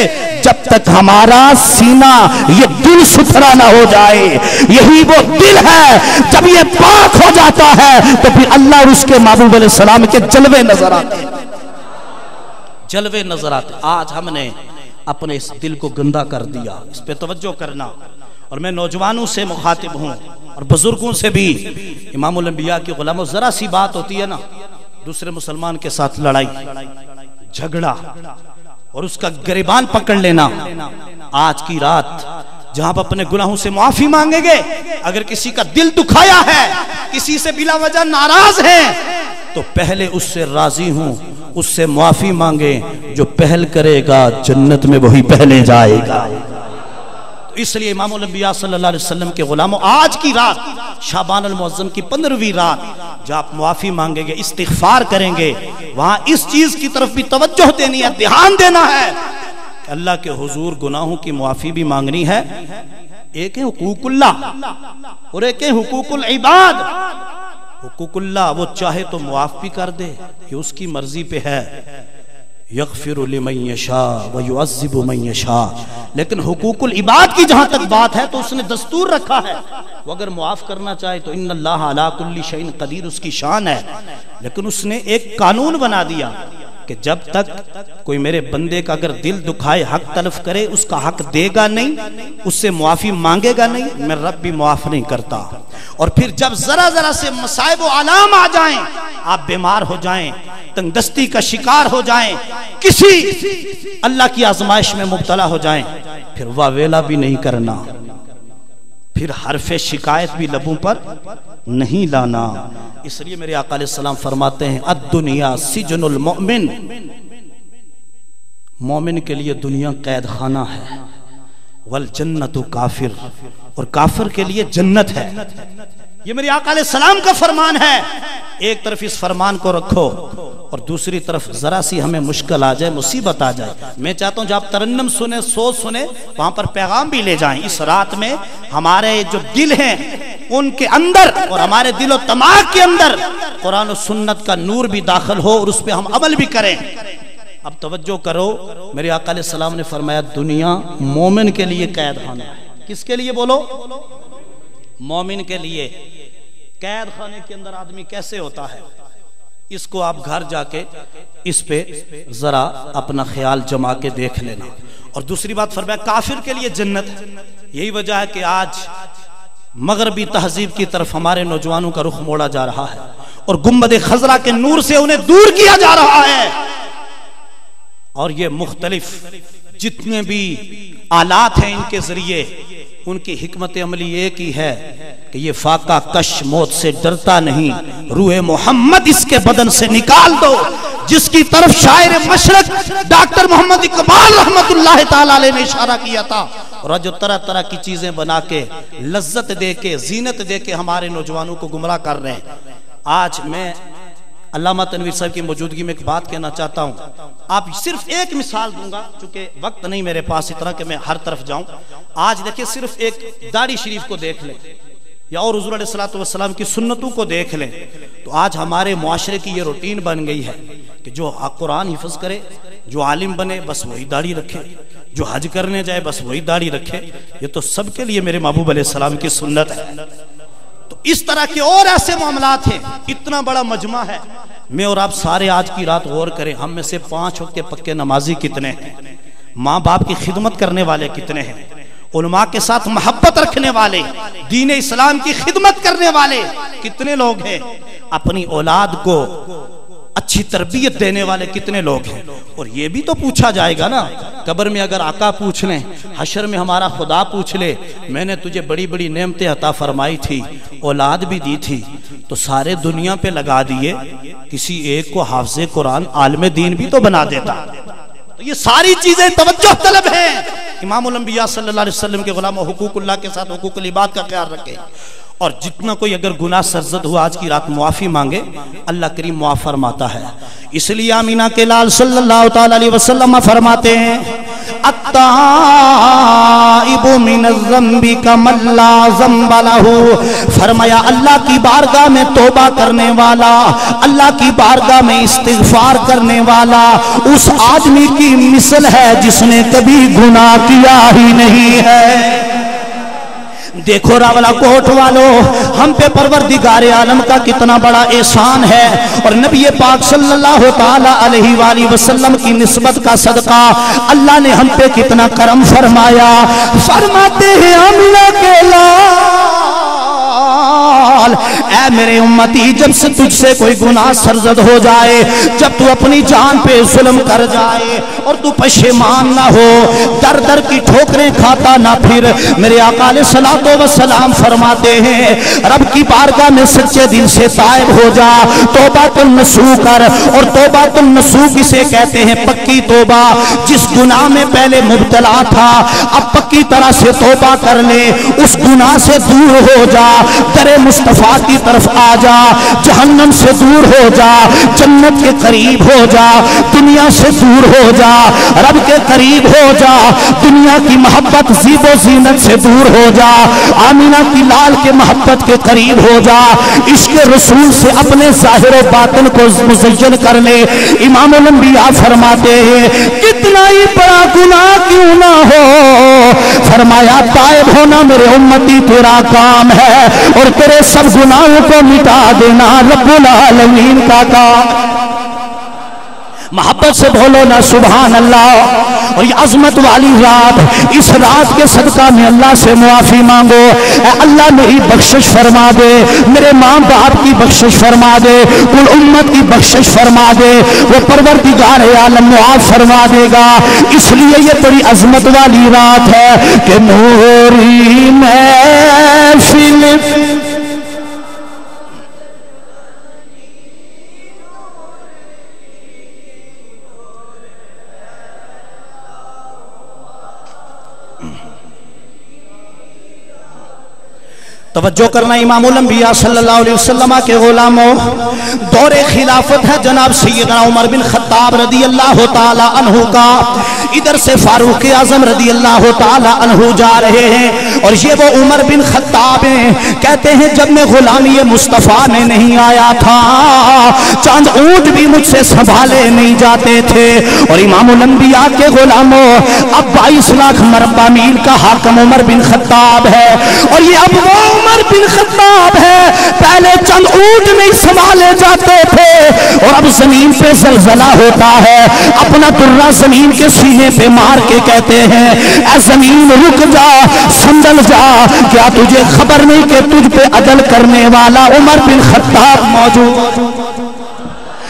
S1: جب تک ہمارا سینہ یہ دل ستھرا نہ ہو جائے. یہی وہ دل ہے جب یہ پاک ہو جاتا ہے تو پھر اللہ اور اس کے محبوب علیہ السلام کے جلوے نظر آتے ہیں. جلوے نظر آتے. آج ہم نے اپنے اس دل کو گندا کر دیا. اس پہ توجہ کرنا. اور میں نوجوانوں سے مخاطب ہوں اور بزرگوں سے بھی. امام الانبیاء کی غلاموں ذرا سی بات ہوتی ہے نا, دوسرے مسلمان کے ساتھ لڑائی جھگڑا اور اس کا گریبان پکڑ لینا. آج کی رات جہاں آپ اپنے گناہوں سے معافی مانگیں گے, اگر کسی کا دل دکھایا ہے, کسی سے بلا وجہ ناراض ہیں, تو پہلے اس سے راضی ہوں, اس سے معافی مانگیں. جو پہل کرے گا جنت میں وہی پہلے جائے گا. اس لیے امام الانبیاء صلی اللہ علیہ وسلم کے غلاموں, آج کی رات شعبان المعظم کی 15ویں رات جب آپ معافی مانگیں گے, استغفار کریں گے, وہاں اس چیز کی طرف بھی توجہ دینی ہے, دھیان دینا ہے کہ اللہ کے حضور گناہوں کی معافی بھی مانگنی ہے. ایک ہے حقوق اللہ اور ایک ہے حقوق العباد. حقوق اللہ وہ چاہے تو معاف بھی کر دے, یہ اس کی مرضی پہ ہے. یغفر لمن یشاء ویعذب من یشاء. لیکن حقوق العباد کی جہاں تک بات ہے تو اس نے دستور رکھا ہے, وہ اگر معاف کرنا چاہے تو ان اللہ علی کل شیء قدیر, اس کی شان ہے. لیکن اس نے ایک قانون بنا دیا کہ جب تک کوئی میرے بندے کا اگر دل دکھائے, حق تلف کرے, اس کا حق دے گا نہیں, اس سے معافی مانگے گا نہیں, میں رب بھی معاف نہیں کرتا. اور پھر جب ذرا ذرا سے مصائب و آلام آ جائیں, آپ بیمار ہو جائیں, تنگ دستی کا شکار ہو جائیں, کسی اللہ کی آزمائش میں مبتلا ہو جائیں, پھر واویلا بھی نہیں کرنا, پھر حرف شکایت بھی لبوں پر نہیں لانا. اس لیے میرے آقا علیہ السلام فرماتے ہیں الدنیا سجن المؤمن, مومن کے لیے دنیا قید خانہ ہے, والجنت کافر, اور کافر کے لیے جنت ہے. یہ میرے آقا علیہ السلام کا فرمان ہے. ایک طرف اس فرمان کو رکھو اور دوسری طرف ذرا سی ہمیں مشکل آ جائے, مصیبت آ جائے, میں چاہتا ہوں جب آپ ترنم سنیں, سوچ سنیں, وہاں پر پیغام بھی لے جائیں. اس رات میں ہمارے جو دل ہیں ان کے اندر اور ہمارے دل و دماغ کے اندر قرآن و سنت کا نور بھی داخل ہو اور اس پہ ہم عمل بھی کریں. اب توجہ کرو, میرے آقا علیہ السلام نے فرمایا دنیا مومن کے لیے قید خانہ ہے. کس کے لیے بولو؟ مومن کے لیے. قید خانے کے اندر آدمی کیسے ہوتا ہے, اس کو آپ گھر جا کے اس پہ ذرا اپنا خیال جما کے دیکھ لینا. اور دوسری بات فرمایا کافر کے لیے جنت ہے. یہی وجہ ہے کہ آج مغربی تہذیب کی طرف ہمارے نوجوانوں کا رخ موڑا جا رہا ہے اور گنبد خضرا کے نور سے انہیں دور کیا جا رہا ہے. اور یہ مختلف جتنے بھی آلات ہیں ان کے ذریعے, ان کی حکمت عملی ایک ہی ہے کہ یہ فاقہ کش موت سے ڈرتا نہیں, روح محمد اس کے بدن سے نکال دو. جس کی طرف شاعر مشرق ڈاکٹر محمد اقبال رحمت اللہ تعالی علیہ نے اشارہ کیا تھا, اور جو طرح طرح کی چیزیں بنا کے لذت دے کے زینت دے کے ہمارے نوجوانوں کو گمراہ کر رہے ہیں. آج میں علامہ تنویر صاحب کی موجودگی میں ایک بات کہنا چاہتا ہوں. آپ صرف ایک مثال دوں گا, چونکہ وقت نہیں میرے پاس اتنا کہ میں ہر طرف جاؤں. آج دیکھیں صرف ایک داڑھی شریف کو دیکھ لیں یا اور حضور علیہ السلام کی سنتوں کو دیکھ لیں, تو آج ہمارے معاشرے کی یہ روٹین بن گئی ہے کہ جو قرآن حفظ کرے, جو عالم بنے بس وہی داڑھی رکھے, جو حج کرنے جائے بس وہی داڑھی رکھے. یہ تو سب کے لیے میرے محبوب علیہ السلام کی سنت ہے. تو اس طرح کے اور ایسے معاملات ہیں. اتنا بڑا مجمع ہے, میں اور آپ سارے آج کی رات غور کریں, ہم میں سے 5 وقت کے پکے نمازی کتنے ہیں, ماں باپ کی خدمت کرنے والے کتنے ہیں, علماء کے ساتھ محبت رکھنے والے, دین اسلام کی خدمت کرنے والے کتنے لوگ ہیں, اپنی اولاد کو اچھی تربیت دینے والے کتنے لوگ ہیں. اور یہ بھی تو پوچھا جائے گا نا, قبر میں اگر آقا پوچھ لیں, حشر میں ہمارا خدا پوچھ لے, میں نے تجھے بڑی بڑی نعمتیں عطا فرمائی تھی, اولاد بھی دی تھی, تو سارے دنیا پہ لگا دیے, کسی ایک کو حافظ قرآن عالم دین بھی تو بنا دیتا. تو یہ ساری چیزیں توجہ طلب ہیں. امام الانبیاء صلی اللہ علیہ وسلم کے غلام حقوق اللہ کے ساتھ حقوق العباد کا خیال رکھیں. اور جتنا کوئی اگر گناہ سرزد ہوا آج کی رات معافی مانگے اللہ کریم معاف فرماتا ہے. اس لیے آمینہ کے لال صلی اللہ تعالی علیہ وسلم فرماتے ہیں التائب من الذنب کمن لا ذنب لہ. فرمایا اللہ کی بارگاہ میں توبہ کرنے والا، اللہ کی بارگاہ میں استغفار کرنے والا اس آدمی کی مثل ہے جس نے کبھی گناہ کیا ہی نہیں ہے. دیکھو راولا کوٹ والو، ہم پہ پروردگار عالم کا کتنا بڑا احسان ہے، اور نبی پاک صلی اللہ تعالی علیہ وآلہ وسلم کی نسبت کا صدقہ اللہ نے ہم پہ کتنا کرم فرمایا. فرماتے ہیں آمینہ کے لال، اے میرے امتی، جب سے تجھ سے کوئی گناہ سرزد ہو جائے، جب تو اپنی جان پہ ظلم کر جائے اور تو پشیمان نہ ہو، در در کی ٹھوکریں کھاتا نہ پھر، میرے آقا علیہ الصلوۃ والسلام فرماتے ہیں رب کی بارگاہ میں سچے دل سے تائب ہو جا، توبہ النصوح کر. اور توبہ النصوح کسے کہتے ہیں؟ پکی توبہ. جس گناہ میں پہلے مبتلا تھا اب پکی طرح سے توبہ کر لے، اس گناہ سے دور ہو جا، در مصطفیٰ کی طرف آ جا، جہنم سے دور ہو جا، جنت کے قریب ہو جا، دنیا سے دور ہو جا، رب کے قریب ہو جا، دنیا کی محبت زیب و زینت سے دور ہو جا، آمینہ کی لال کے محبت کے قریب ہو جا، عشق رسول سے اپنے ظاہر و باطن کو مزین کر لے. امام الانبیاء فرماتے ہیں کتنا ہی بڑا گناہ کیوں نہ ہو، فرمایا تائب ہونا میرے امتی تیرا کام ہے، اور تیرے سب گناہوں کو مٹا دینا رب العالمین کا کام. محبت سے بولو نا سبحان اللہ. اور یہ عظمت والی رات، اس رات کے صدقہ میں اللہ سے معافی مانگو. اے اللہ میری بخشش فرما دے، میرے ماں باپ کی بخشش فرما دے، کل امت کی بخشش فرما دے، وہ پروردگار عالم معاف فرما دے گا. اس لیے یہ بڑی عظمت والی رات ہے کہ نوری محفل توجہ کرنا. امام الانبیاء صلی اللہ علیہ وسلم کے غلاموں، دور خلافت ہے جناب سیدنا عمر بن خطاب رضی اللہ تعالی عنہ کا. ادھر سے فاروق اعظم رضی اللہ تعالی عنہ جا رہے ہیں، اور یہ وہ عمر بن خطاب ہیں. کہتے ہیں جب میں غلامی مصطفیٰ میں نہیں آیا تھا چاند اونٹ بھی مجھ سے سنبھالے نہیں جاتے تھے. اور امام الانبیاء کے غلاموں، اب 22 لاکھ مربع میل کا حاکم عمر بن خطاب ہے، اور یہ اب وہ عمر بن خطاب ہے پہلے چند اونٹ نہیں سنبھالے جاتے تھے، اور اب زمین پہ زلزلہ ہوتا ہے، اپنا درہ زمین کے سینے پہ مار کے کہتے ہیں اے زمین رک جا، سنبھل جا، کیا تجھے خبر نہیں کہ تجھ پہ عدل کرنے والا عمر بن خطاب موجود؟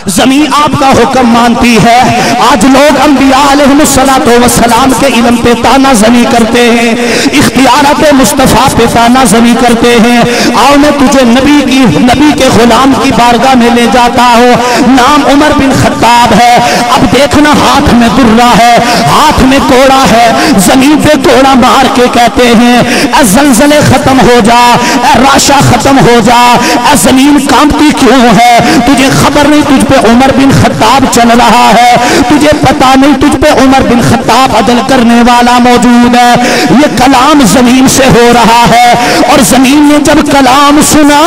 S1: زمین آپ کا حکم مانتی ہے. آج لوگ انبیاء علیہ السلام کے علم پہ تانا زنی کرتے ہیں، اختیارات مصطفیٰ پہ تانا زنی کرتے ہیں. آؤ میں تجھے نبی کے غلام کی بارگاہ میں لے جاتا ہوں. نام عمر بن خطاب ہے. اب دیکھنا ہاتھ میں درہ ہے، ہاتھ میں کوڑا ہے، زمین پہ کوڑا مار کے کہتے ہیں اے زلزلے ختم ہو جا، اے راشا ختم ہو جا، اے زمین کانپتی کیوں ہے؟ تجھے خبر نہیں تجھ پہ عمر بن خطاب چل رہا ہے، تجھے پتا نہیں تجھ پہ عمر بن خطاب عدل کرنے والا موجود ہے. یہ کلام زمین سے ہو رہا ہے، اور زمین نے جب کلام سنا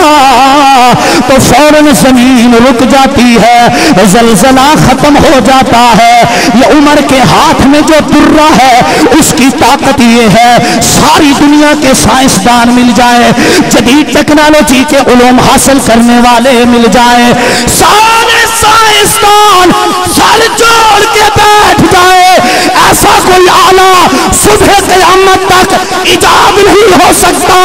S1: تو فوراً زمین رک جاتی ہے، زلزلہ ختم ہو جاتا ہے. یہ عمر کے ہاتھ میں جو درہ ہے اس کی طاقت یہ ہے ساری دنیا کے سائنسدان مل جائے، جدید ٹیکنالوجی کے علوم حاصل کرنے والے مل جائے، سارے سائنسدان سر جوڑ کے بیٹھ جائے، ایسا کوئی آلہ صبح قیامت تک ایجاد نہیں ہو سکتا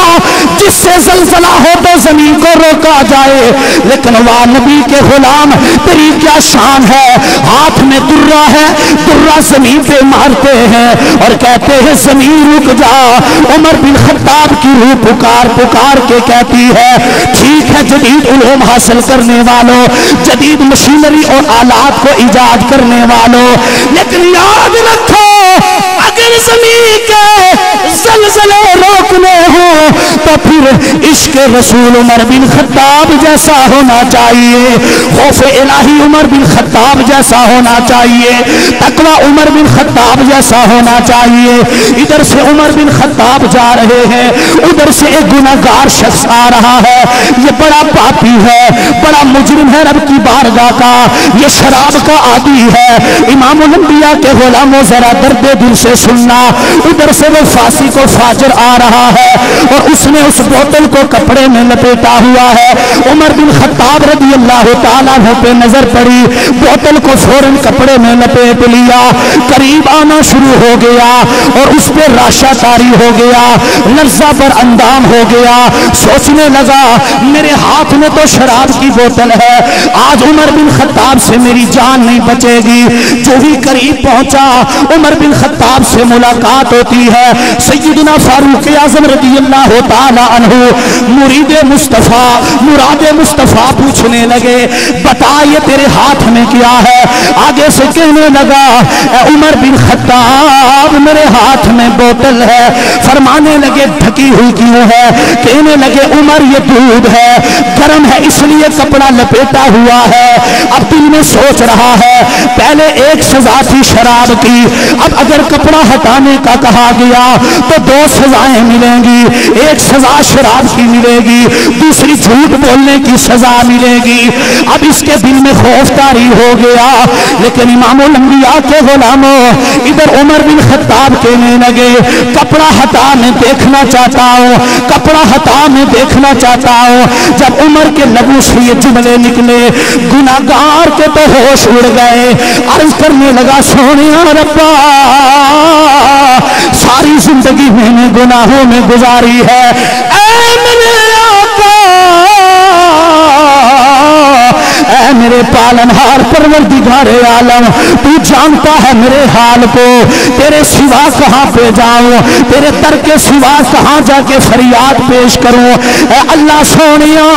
S1: جس سے زلزلہ ہو تو زمین کو روکا جائے. لیکن وہ نبی کے غلام تیری کیا شان ہے، ہاتھ میں درہ ہے، درہ زمین پہ مارتے ہیں اور کہتے ہیں زمین رک جا. عمر بن خطاب کی روح پکار پکار کے کہتی ہے ٹھیک ہے جدید علوم حاصل کرنے والوں، جدید مشینری اور آلات کو ایجاد کرنے والوں، لیکن یاد رکھو اگر زمین کے زلزلے روکنے ہوں تو پھر عشق رسول عمر بن خطاب جیسا ہونا چاہیے، خوف الہی عمر بن خطاب جیسا ہونا چاہیے، تقوی عمر بن خطاب جیسا ہونا چاہیے۔ ادھر سے عمر بن خطاب جا رہے ہیں، ادھر سے ایک گناہگار شخص آ رہا ہے، یہ بڑا پاپی ہے، بڑا مجرم ہے رب کی بارگاہ کا، یہ شراب کا عادی ہے۔ امام الانبیاء کے غلاموں ذرا درد دل سے سننا، ادھر سے وہ فاسی کو فاجر آ رہا ہے اور اس نے اس بوتل کو کپڑے میں لپیٹا ہوا ہے۔ عمر بن خطاب رضی اللہ تعالیٰ عنہ پہ نظر پڑی، بوتل کو فوراً کپڑے میں لپیٹ لیا، قریب آنا شروع ہو گیا اور اس پہ راشا طاری ہو گیا، لرزہ پر اندام ہو گیا، سوچنے لگا میرے ہاتھ میں تو شراب کی بوتل ہے، آج عمر بن خطاب سے میری جان نہیں بچے گی۔ جو ہی قریب پہنچا عمر بن خطاب سے ملاقات ہوتی ہے، سیدنا فاروق اعظم رضی اللہ تعالی عنہ مرید مصطفیٰ مراد مصطفیٰ پوچھنے لگے بتا یہ تیرے ہاتھ میں کیا ہے؟ آگے سے کہنے لگا اے عمر بن خطاب میرے ہاتھ میں بوتل ہے۔ فرمانے لگے ڈھکی ہوئی کیوں ہے؟ کہنے لگے عمر یہ دودھ ہے، گرم ہے اس لیے کپڑا لپیٹا ہوا ہے۔ اب دل میں سوچ رہا ہے پہلے ایک سزا تھی شراب کی، اب اگر کپڑا ہٹانے کا کہا گیا تو دو سزائیں ملیں گی، ایک سزا شراب کی ملے گی، دوسری جھوٹ بولنے کی سزا ملے گی۔ اب اس کے دل میں خوف طاری ہو گیا، لیکن امام الانبیاء کے غلاموں ادھر عمر بن خطاب کہنے لگے کپڑا ہٹا میں دیکھنا چاہتا ہوں، کپڑا ہٹا میں دیکھنا چاہتا ہوں۔ جب عمر کے لبوں سے یہ جملے نکلے گناہگار کے تو ہوش اڑ گئے، عرض کرنے لگا سونیا ربا ساری زندگی میں نے گناہوں میں گزاری ہے، اے میرے آقا اے میرے پالنہار پروردگار عالم تو جانتا ہے میرے حال کو، تیرے سوا کہاں پہ جاؤں، تیرے در کے سوا کہاں جا کے فریاد پیش کروں۔ اے اللہ سونیا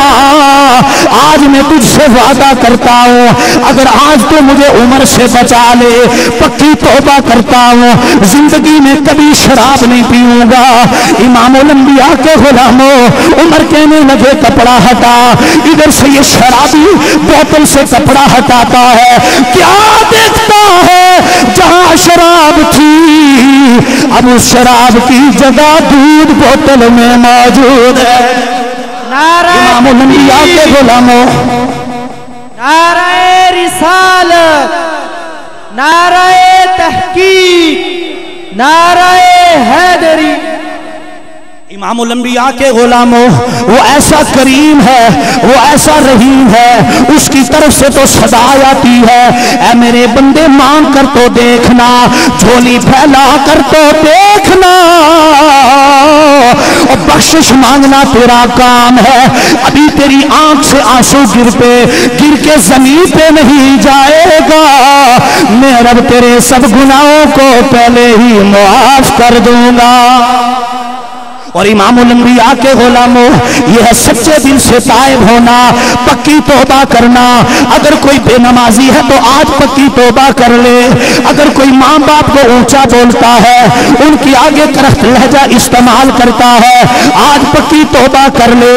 S1: آج میں تجھ سے وعدہ کرتا ہوں اگر آج تو مجھے عمر سے بچا لے پکی توبہ کرتا ہوں زندگی میں کبھی شراب نہیں پیوں گا۔ امام الانبیاء کے غلاموں عمر کہنے لگے کپڑا ہٹا، ادھر سے یہ شرابی بوتل سے کپڑا ہٹاتا ہے، کیا دیکھتا ہے جہاں شراب تھی اب اس شراب کی جگہ دودھ بوتل میں موجود ہے۔ امام الانبیاء کے غلاموں
S2: نعرہ رسالت، نعرہ تحقیق، نعرہ حیدری۔
S1: امام الانبیاء کے غلاموں وہ ایسا کریم ہے، وہ ایسا رحیم ہے، اس کی طرف سے تو صدا آتی ہے اے میرے بندے مانگ کر تو دیکھنا، جھولی پھیلا کر تو دیکھنا، اور بخشش مانگنا تیرا کام ہے۔ ابھی تیری آنکھ سے آنسو گر کے زمین پہ نہیں جائے گا، میں رب تیرے سب گناہوں کو پہلے ہی معاف کر دوں گا۔ اور امام الانبیاء کے غلاموں یہ ہے سچے دل سے تائب ہونا، پکی توبہ کرنا۔ اگر کوئی بے نمازی ہے تو آج پکی توبہ کر لے، اگر کوئی ماں باپ کو اونچا بولتا ہے ان کی آگے کرخت لہجہ استعمال کرتا ہے آج پکی توبہ کر لے،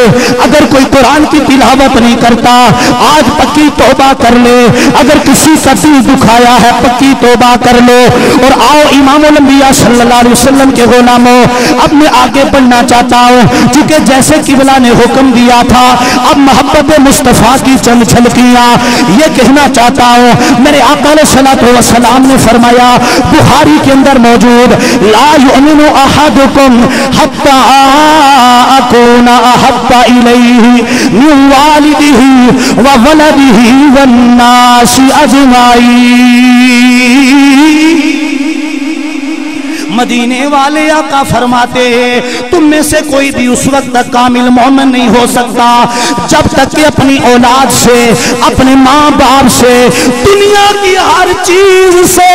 S1: اگر کوئی قرآن کی تلاوت نہیں کرتا آج پکی توبہ کر لے، اگر کسی کا دل دکھایا ہے پکی توبہ کر لو۔ اور آؤ امام الانبیاء صلی اللہ علیہ وسلم کے غلاموں اب میں آگے بڑھنا چاہتا ہوں، چونکہ جیسے قبلہ نے حکم دیا تھا اب محبت مصطفیٰ کی چند جھلکیاں یہ کہنا چاہتا ہوں۔ میرے آقا علیہ الصلوۃ والسلام نے فرمایا بخاری کے اندر موجود لا یؤمن احدکم حتی اکون احب الیہ من والدہ وولدہ والناس اجمعین۔ مدینے والے آقا فرماتے ہیں تم میں سے کوئی بھی اس وقت تک کامل مومن نہیں ہو سکتا جب تک کہ اپنی اولاد سے، اپنے ماں باپ سے، دنیا کی ہر چیز سے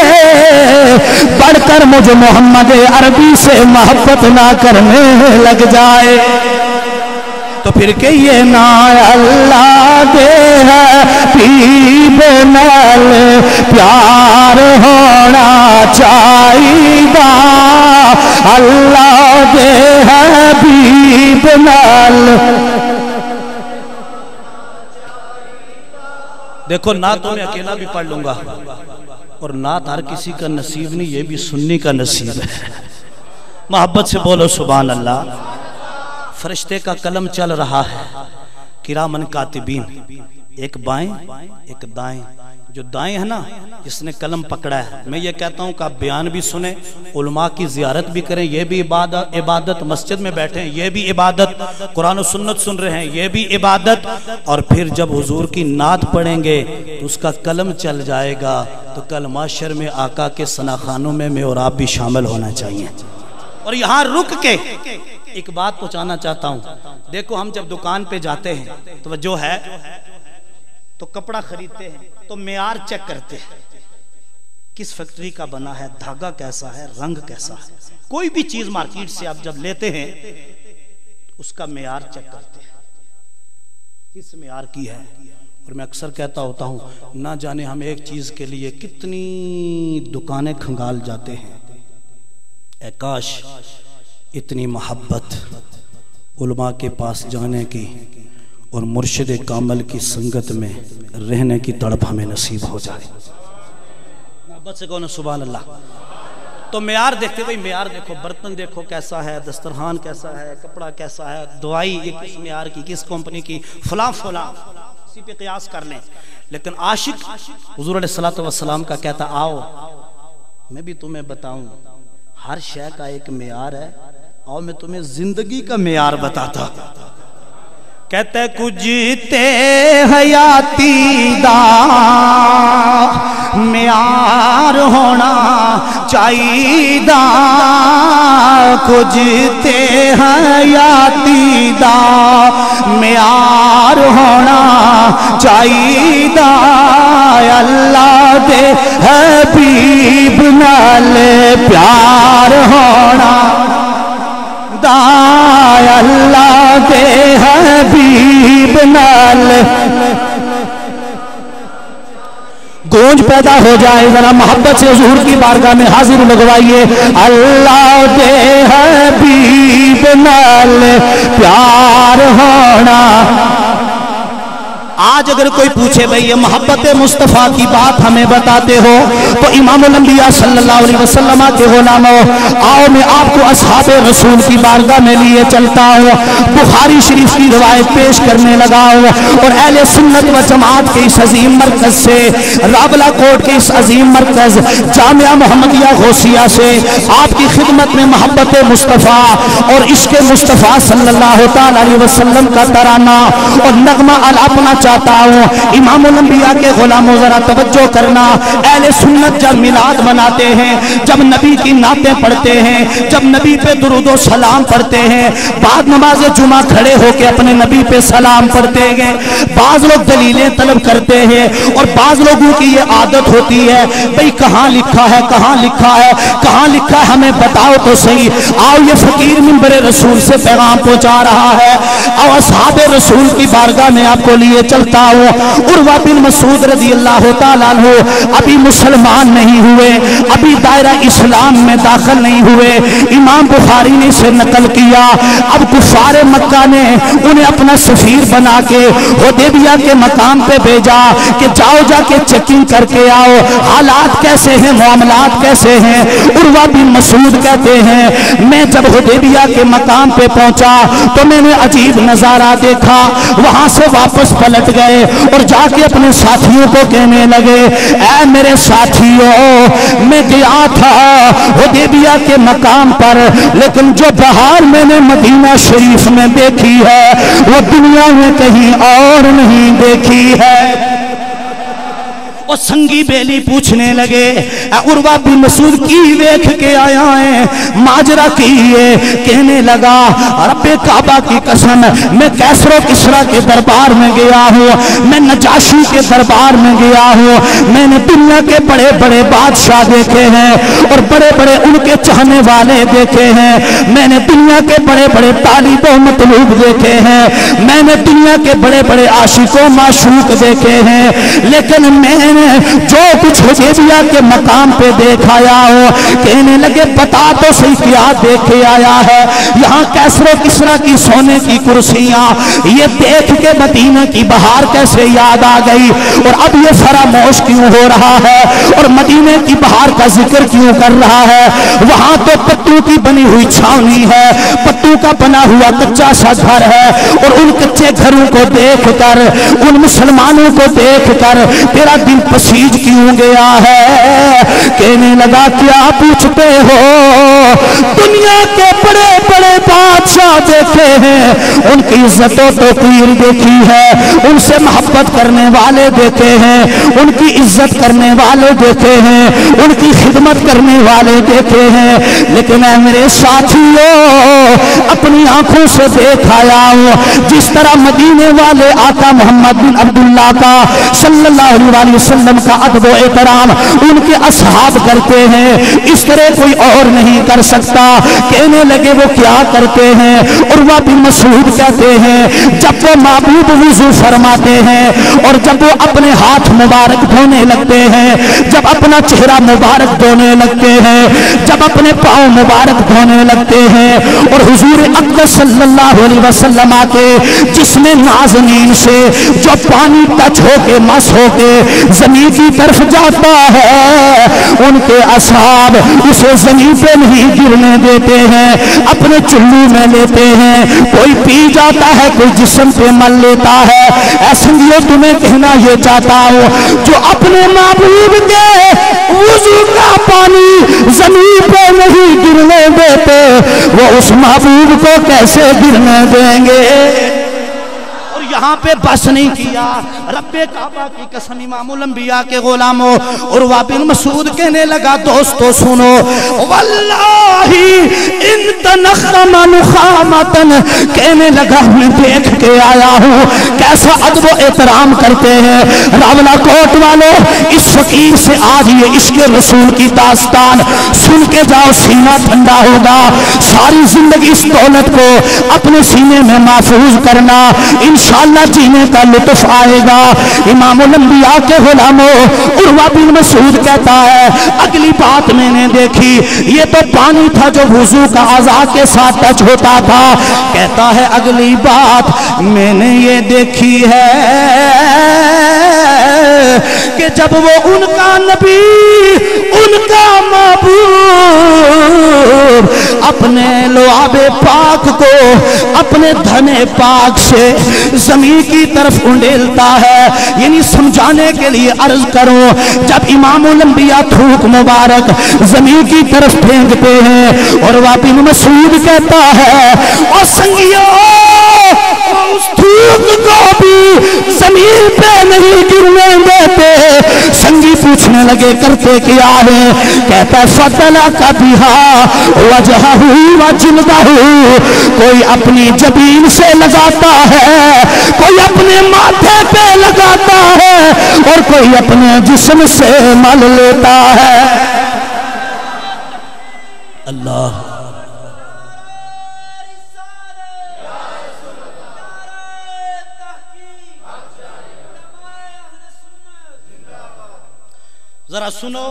S1: بڑھ کر مجھے محمد عربی سے محبت نہ کرنے لگ جائے۔ تو پھر کہیے نا اللہ دے حبیب نال پیار ہونا چاہیے۔ اللہ دے حبیب نال۔ دیکھو نعت تو میں اکیلا بھی پڑھ لوں گا، اور نعت ہر کسی کا نصیب نہیں، یہ بھی سنی کا نصیب ہے۔ محبت سے بولو سبحان اللہ۔ فرشتے کا قلم چل رہا ہے، کرامن کاتبین، ایک بائیں ایک دائیں۔ جو دائیں ہے نا، جس نے قلم پکڑا ہے، میں یہ کہتا ہوں کہ آپ بیان بھی سنیں، علماء کی زیارت بھی کریں، یہ بھی عبادت، مسجد میں بیٹھیں یہ بھی عبادت، قرآن و سنت سن رہے ہیں یہ بھی عبادت، اور پھر جب حضور کی نعت پڑھیں گے تو اس کا قلم چل جائے گا، تو کل معاشر میں آقا کے ثناخانوں میں اور آپ بھی شامل ہونا چاہیے۔ اور یہاں رک کے ایک بات پہنچانا چاہتا ہوں، دیکھو ہم جب دکان پہ جاتے ہیں توجہ ہے تو کپڑا خریدتے ہیں تو معیار چیک کرتے ہیں، کس فیکٹری کا بنا ہے، دھاگا کیسا ہے، رنگ کیسا ہے۔ کوئی بھی چیز مارکیٹ سے آپ جب لیتے ہیں اس کا معیار چیک کرتے ہیں، کس معیار کی ہے۔ اور میں اکثر کہتا ہوتا ہوں، نہ جانے ہم ایک چیز کے لیے کتنی دکانیں کھنگال جاتے ہیں۔ اے کاش اتنی محبت علماء کے پاس جانے کی اور مرشد کامل کی سنگت میں رہنے کی تڑپ ہمیں نصیب ہو جائے۔ محبت سے کہو نا سبحان اللہ۔ تو معیار دیکھتے بھئی، معیار دیکھو، برتن دیکھو کیسا ہے، دسترخوان کیسا ہے، کپڑا کیسا ہے، دوائی یہ کس معیار کی، کس کمپنی کی، فلاں فلاں، اسی پہ قیاس کر لیں۔ لیکن عاشق حضور علیہ السلام کا کہتا، آؤ میں بھی تمہیں بتاؤں، ہر شے کا ایک معیار ہے، آؤ میں تمہیں زندگی کا معیار بتاتا۔ کہتے کچھ تے حیاتی دا معیار ہونا چاہیدا، کچھ تے حیاتی دا معیار ہونا چاہیدا، اللہ دے حبیب نال پیار ہونا دا، اللہ دے حبیب نال گونج پیدا ہو جائے۔ ذرا محبت سے حضور کی بارگاہ میں حاضر لگوائیے، اللہ دے حبیب نال پیار ہونا۔ آج اگر کوئی پوچھے بھئی یہ محبت مصطفیٰ کی بات ہمیں بتاتے ہو تو امام الانبیاء صلی اللہ علیہ وسلم کے غلاموں، آؤ میں آپ کو اصحاب رسول کی بارگاہ میں لیے چلتا ہوں۔ بخاری شریف کی روایت پیش کرنے لگا ہوں، اور اہل سنت و جماعت کے اس عظیم مرکز سے، رابلہ کوٹ کے اس عظیم مرکز جامعہ محمدیہ غوثیہ سے آپ کی خدمت میں محبت مصطفیٰ اور عشق مصطفیٰ صلی اللہ علیہ وسلم کا ترانہ اور نغمہ الاپنا چاہتا ہوں۔ امام الانبیاء کے غلاموں ذرا توجہ کرنا، اہل سنت جب میلاد مناتے ہیں، جب نبی کی نعتیں پڑھتے ہیں، جب نبی پہ درود و سلام پڑھتے ہیں، بعد نماز جمعہ کھڑے ہو کے اپنے نبی پہ سلام پڑھتے ہیں، بعض لوگ دلیلیں طلب کرتے ہیں، اور بعض لوگوں کی یہ عادت ہوتی ہے بھئی کہاں لکھا ہے، کہاں لکھا ہے، کہاں لکھا ہے، ہمیں بتاؤ تو صحیح۔ آؤ یہ فقیر منبر رسول سے پیغام پہنچا رہا ہے، اور اصحاب رسول کی بارگاہ میں آپ کو لیے چلتا ہوں۔ عروہ بن مسعود رضی اللہ تعالیٰ عنہ ابھی مسلمان نہیں ہوئے، ابھی دائرہ اسلام میں داخل نہیں ہوئے، امام بخاری نے اسے نقل کیا۔ اب کفار مکہ نے انہیں اپنا سفیر بنا کے حدیبیہ کے مقام پہ بھیجا کہ جاؤ جا کے چیکنگ کر کے آؤ، حالات کیسے ہیں، معاملات کیسے ہیں۔ عروہ بن مسعود کہتے ہیں میں جب حدیبیہ کے مقام پہ پہنچا تو میں نے عجیب نظارہ دیکھا، وہاں سے واپس پلٹ گئے اور جا کے اپنے ساتھیوں کو کہنے لگے اے میرے ساتھیوں، میں گیا تھا حدیبیہ کے مقام پر، لیکن جو بہار میں نے مدینہ شریف میں دیکھی ہے وہ دنیا میں کہیں اور نہیں دیکھی ہے۔ اور سنگی بیلی پوچھنے لگے عروہ بن مسعود کی ویکھ کے آیا ہے، ماجرا کیے، کہنے لگا رب کعبہ کی قسم میں کیسر و کسریٰ کے دربار میں گیا ہوں، میں نجاشی کے دربار میں گیا ہوں، میں نے دنیا کے بڑے بڑے بادشاہ دیکھے ہیں اور بڑے بڑے ان کے چاہنے والے دیکھے ہیں، میں نے دنیا کے بڑے بڑے طالب و مطلوب دیکھے ہیں، میں نے دنیا کے بڑے بڑے عاشق و معشوق دیکھے ہیں، لیکن میں نے جو کچھ حدیبیہ کے مقام پہ دیکھ آیا ہو. کہنے لگے بتا تو صحیح کیا دیکھے آیا ہے. یہاں کیسر و کسرا کی سونے کی کرسیاں, یہ دیکھ کے مدینہ کی بہار کیسے یاد آ گئی, اور اب یہ فراموش کیوں ہو رہا ہے, اور مدینہ کی بہار کا ذکر کیوں کر رہا ہے. وہاں تو پتوں کی بنی ہوئی چھاونی ہے, پتوں کا بنا ہوا کچا سا گھر ہے, اور ان کچے گھروں کو دیکھ کر, ان مسلمانوں کو دیکھ کر تیرا دل پسیج کیوں گیا ہے. کہنے لگا کیا پوچھتے ہو, دنیا کے بڑے بڑے بادشاہ دیکھے ہیں, ان کی عزت و توقیر دیکھی ہے, ان سے محبت کرنے والے دیکھے ہیں, ان کی عزت کرنے والے دیکھے ہیں, ان کی خدمت کرنے والے دیکھے ہیں, لیکن اے میرے ساتھیوں اپنی آنکھوں سے دیکھ آیا ہوں جس طرح مدینے والے آقا محمد بن عبداللہ کا صلی اللہ علیہ وسلم کا ادب و احترام ان کے اصحاب کرتے ہیں, اس طرح کوئی اور نہیں کر سکتا. کہنے لگے وہ کیا کرتے ہیں, اور وہ بھی مسعود کہتے ہیں جب وہ معبود وضو فرماتے ہیں اور جب وہ اپنے ہاتھ مبارک دھونے لگتے ہیں, جب اپنا چہرہ مبارک دھونے لگتے ہیں, جب اپنے پاؤں مبارک دھونے لگتے ہیں, اور حضور اقدس صلی اللہ علیہ وسلم کے جسم نازنین سے جو پانی ٹچ ہو کے مس ہو کے زمین کی طرف جاتا ہے, ان کے اصحاب اسے زمین پہ نہیں گرنے دیتے ہیں, اپنے چلو میں لیتے ہیں. کوئی پی جاتا ہے, کوئی جسم پہ مل لیتا ہے. ایسے لیے تمہیں کہنا یہ چاہتا ہوں جو اپنے معبود کے وضو کا پانی زمین پہ نہیں گرنے دیتے, وہ اس معبود کو کیسے گرنے دیں گے. یہاں پہ بس نہیں کیا, رب کعبہ کی قسم امام الانبیاء کے غلاموں. عروہ بن مسعود کہنے لگا دوستو سنو, واللہ ان تنخم نخامتن, کہنے لگا میں دیکھ کے آیا ہوں کیسا ادب و احترام کرتے ہیں راولہ کوٹ والوں. اس فقیر سے آج یہ عشق رسول کی داستان سن کے جاؤ, سینہ ٹھنڈا ہوگا. ساری زندگی اس دولت کو اپنے سینے میں محفوظ کرنا, انشاءاللہ جینے کا لطف آئے گا. امام الانبیاء کے غلاموں, عروہ بن مسعود کہتا ہے اگلی بات میں نے دیکھی, یہ تو پانی تھا جو وضو کا اعضاء کے ساتھ ٹچ ہوتا تھا. کہتا ہے اگلی بات میں نے یہ دیکھی ہے کہ جب وہ ان کا نبی, ان کا محبوب اپنے لعاب پاک کو اپنے دھنے پاک سے زمین کی طرف انڈیلتا ہے, یعنی سمجھانے کے لیے عرض کروں جب امام الانبیاء تھوک مبارک زمین کی طرف پھینکتے ہیں, اور عروہ بن مسعود کہتا ہے اور سنگیوں اس تھوک کو بھی زمین پہ نہیں گرنے دیتے. سنگی پوچھنے لگے کرتے کیا ہے, کہتا ہے فَتَلَكَ بِهَا وَجْهَهُ وَجِلْدَهُ, کوئی اپنی جبین سے لگاتا ہے, کوئی اپنے ماتھے پہ لگاتا ہے, اور کوئی اپنے جسم سے مل لیتا ہے. اللہ ذرا سنو,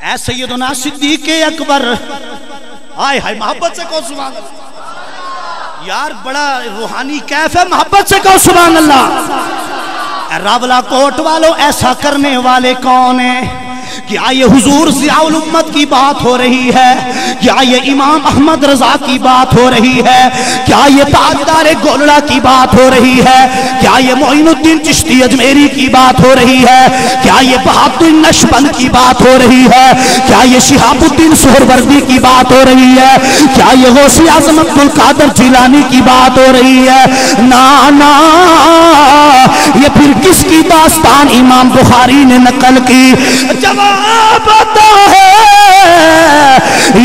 S1: اے سیدنا صدیق اکبر, آئے ہائے محبت سے کہو سبحان اللہ. یار بڑا روحانی کیف ہے, محبت سے کہو سبحان اللہ. راولہ کوٹ والوں ایسا کرنے والے کون ہیں؟ کیا یہ حضور ضیاء الامت کی بات ہو رہی ہے؟ کیا یہ امام احمد رضا کی بات ہو رہی ہے؟ کیا یہ تاجدار گولڑا کی بات ہو رہی ہے؟ کیا یہ معین الدین چشتی اجمیری کی بات ہو رہی ہے؟ کیا یہ بہادر نشبند کی بات ہو رہی ہے؟ کیا یہ شہاب الدین سہروردی کی بات ہو رہی ہے؟ کیا یہ غوث اعظم عبد القادر جیلانی کی بات ہو رہی ہے؟ نا, یہ پھر کس کی داستان امام بخاری نے نقل کی؟ جواب آتا ہے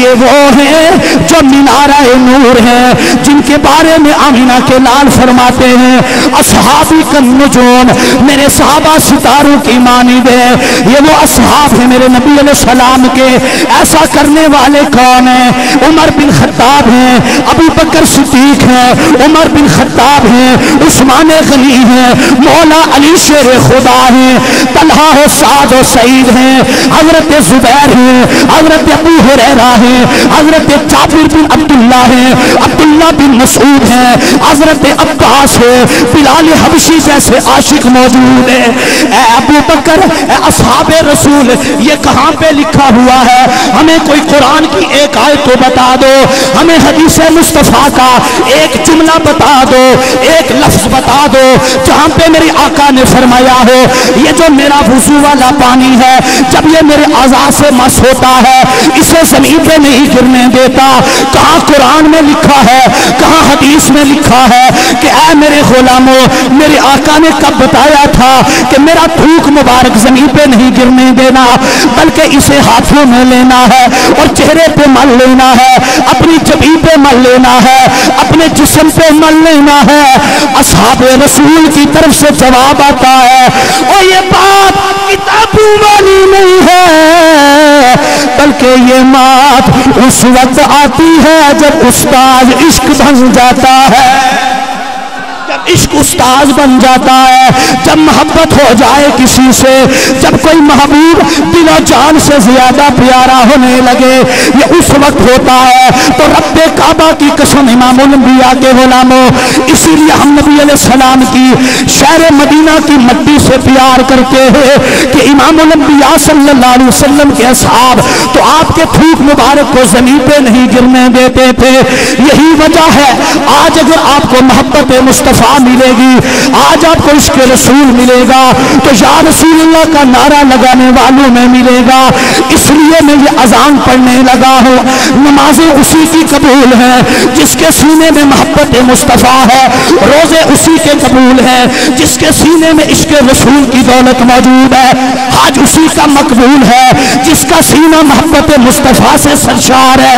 S1: یہ وہ ہیں جو مینارہ نور ہیں جن کے بارے میں آمینہ کے لال فرماتے ہیں اصحابی کالنجوم، میرے صحابہ ستاروں کی مانند ہیں. یہ وہ اصحاب ہیں میرے نبی علیہ السلام کے. ایسا کرنے والے کون ہیں؟ عمر بن خطاب ہیں، ابو بکر صدیق ہیں، عمر بن خطاب ہیں، عثمان غنی ہیں، مولا علی شیر خدا ہیں، طلحہ و سعد و سعید ہیں، حضرت زبیر ہیں، حضرت ابو ہریرہ ہیں، حضرت جابر بن عبداللہ ہیں، عبداللہ بن مسعود ہیں، حضرت عباس ہے، بلال حبشی جیسے عاشق موجود ہیں. اے ابو بکر، اے اصحاب رسول، یہ کہاں پہ لکھا ہوا ہے؟ ہمیں کوئی قرآن کی ایک آیت تو بتا دو، ہمیں حدیث مصطفیٰ کا ایک جملہ بتا دو، ایک لفظ بتا دو جہاں پہ میرے آقا نے فرمایا ہو یہ جو میرا وضو والا پانی ہے جب یہ میرے اعضاء سے مس ہوتا ہے اسے زمین پہ نہیں گرنے دیتا. کہاں قرآن میں لکھا ہے، کہاں حدیث میں لکھا ہے کہ اے میرے غلاموں، میرے آقا نے کب بتایا تھا کہ میرا تھوک مبارک زمین پہ نہیں گرنے دینا، بلکہ اسے ہاتھوں میں لینا ہے اور چہرے پہ مل لینا ہے، اپنی جبین پہ مل لینا ہے، اپنے جسم پہ مل لینا ہے. اصحاب رسول کی طرف سے جواب آتا ہے اور یہ بات کتابوں والی نہیں ہے، بلکہ یہ بات اس وقت آتی ہے جب استاد عشق بن جاتا ہے، جب عشق استاذ بن جاتا ہے، جب محبت ہو جائے کسی سے، جب کوئی محبوب دل و جان سے زیادہ پیارا ہونے لگے، یہ اس وقت ہوتا ہے. تو رب کعبہ کی قسم امام الانبیاء کے غلاموں، اسی لیے ہم نبی علیہ السلام کی شہر مدینہ کی مٹی سے پیار کرتے ہیں کہ امام الانبیاء صلی اللہ علیہ وسلم کے اصحاب تو آپ کے تھوک مبارک کو زمین پہ نہیں گرنے دیتے تھے. یہی وجہ ہے آج اگر آپ کو محبت مصطفیٰ ملے گی، آج آپ کو عشق رسول ملے گا تو یا رسول اللہ کا نعرہ لگانے والوں میں ملے گا. اس لیے میں یہ اذان پڑھنے لگا ہوں. نمازیں اسی کی قبول ہیں جس کے سینے میں محبت مصطفیٰ ہے، روزے اسی کے قبول ہیں جس کے سینے میں عشق رسول کی دولت موجود ہے، حج اسی کا مقبول ہے جس کا سینہ محبت مصطفیٰ سے سرشار ہے،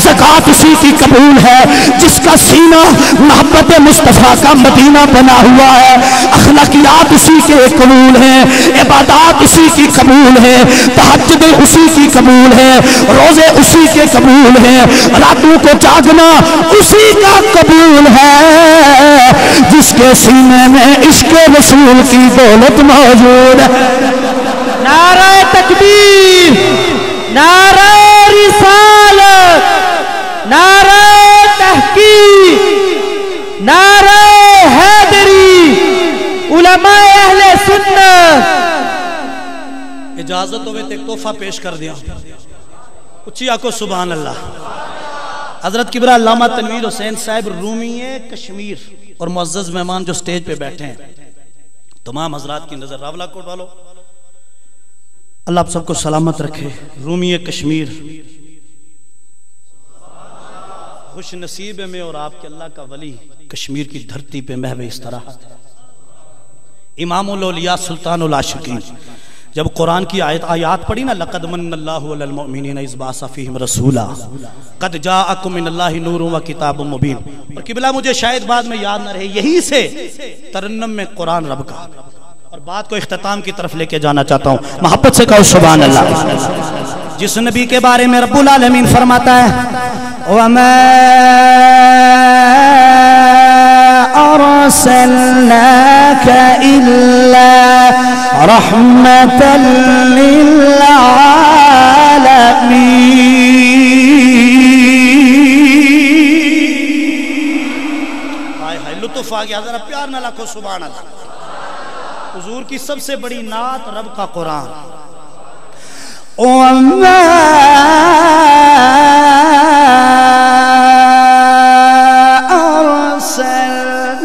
S1: زکوٰۃ اسی کی قبول ہے جس کا سینہ محبت مصطفیٰ کا مدینہ بنا ہوا ہے، اخلاقیات اسی کے قبول ہیں، عبادات اسی کی قبول ہیں، تہجد اسی کی قبول ہے، روزے اسی کے قبول ہیں، راتوں کو جاگنا اسی کا قبول ہے جس کے سینے میں عشق رسول کی دولت موجود ہے.
S2: نعرہ تکبیر، نعرہ رسالت، نعرہ تحقیق، نعرہ حیدری، علماء اہل سنت.
S1: اجازت ہوئے ایک تحفہ پیش کر دیا. اچھی آکو سبحان اللہ. حضرت کبریٰ علامہ تنویر حسین صاحب رومی کشمیر اور معزز مہمان جو سٹیج پہ بیٹھے ہیں، تمام حضرات کی نظر راولہ کوٹ والو، اللہ آپ سب کو سلامت رکھے. رومی کشمیر خوش نصیب میں اور آپ کے اللہ کا ولی کشمیر کی دھرتی پہ محو استراحت ہے. امام الاولیاء سلطان العاشقین جب قرآن کی آیات پڑھی نا لقد من اللہ علی المؤمنین اذ بعث فیہم رسولا قد جاءکم من اللہ نور و کتاب مبین. اور قبلہ مجھے شاید بعد میں یاد نہ رہے، یہی سے ترنم میں قرآن رب کا. اور بات کو اختتام کی طرف لے کے جانا چاہتا ہوں، محبت سے کہو سبحان اللہ. جس نبی کے بارے میں رب العالمین فرماتا ہے وَمَا أَرْسَلْنَاكَ إِلَّا رَحْمَةً لِلْعَالَمِينَ. لطف آ گیا، ذرا پیار نہ لکھو سبحان اللہ. حضور کی سب سے بڑی نعت رب کا قرآن. وَمَا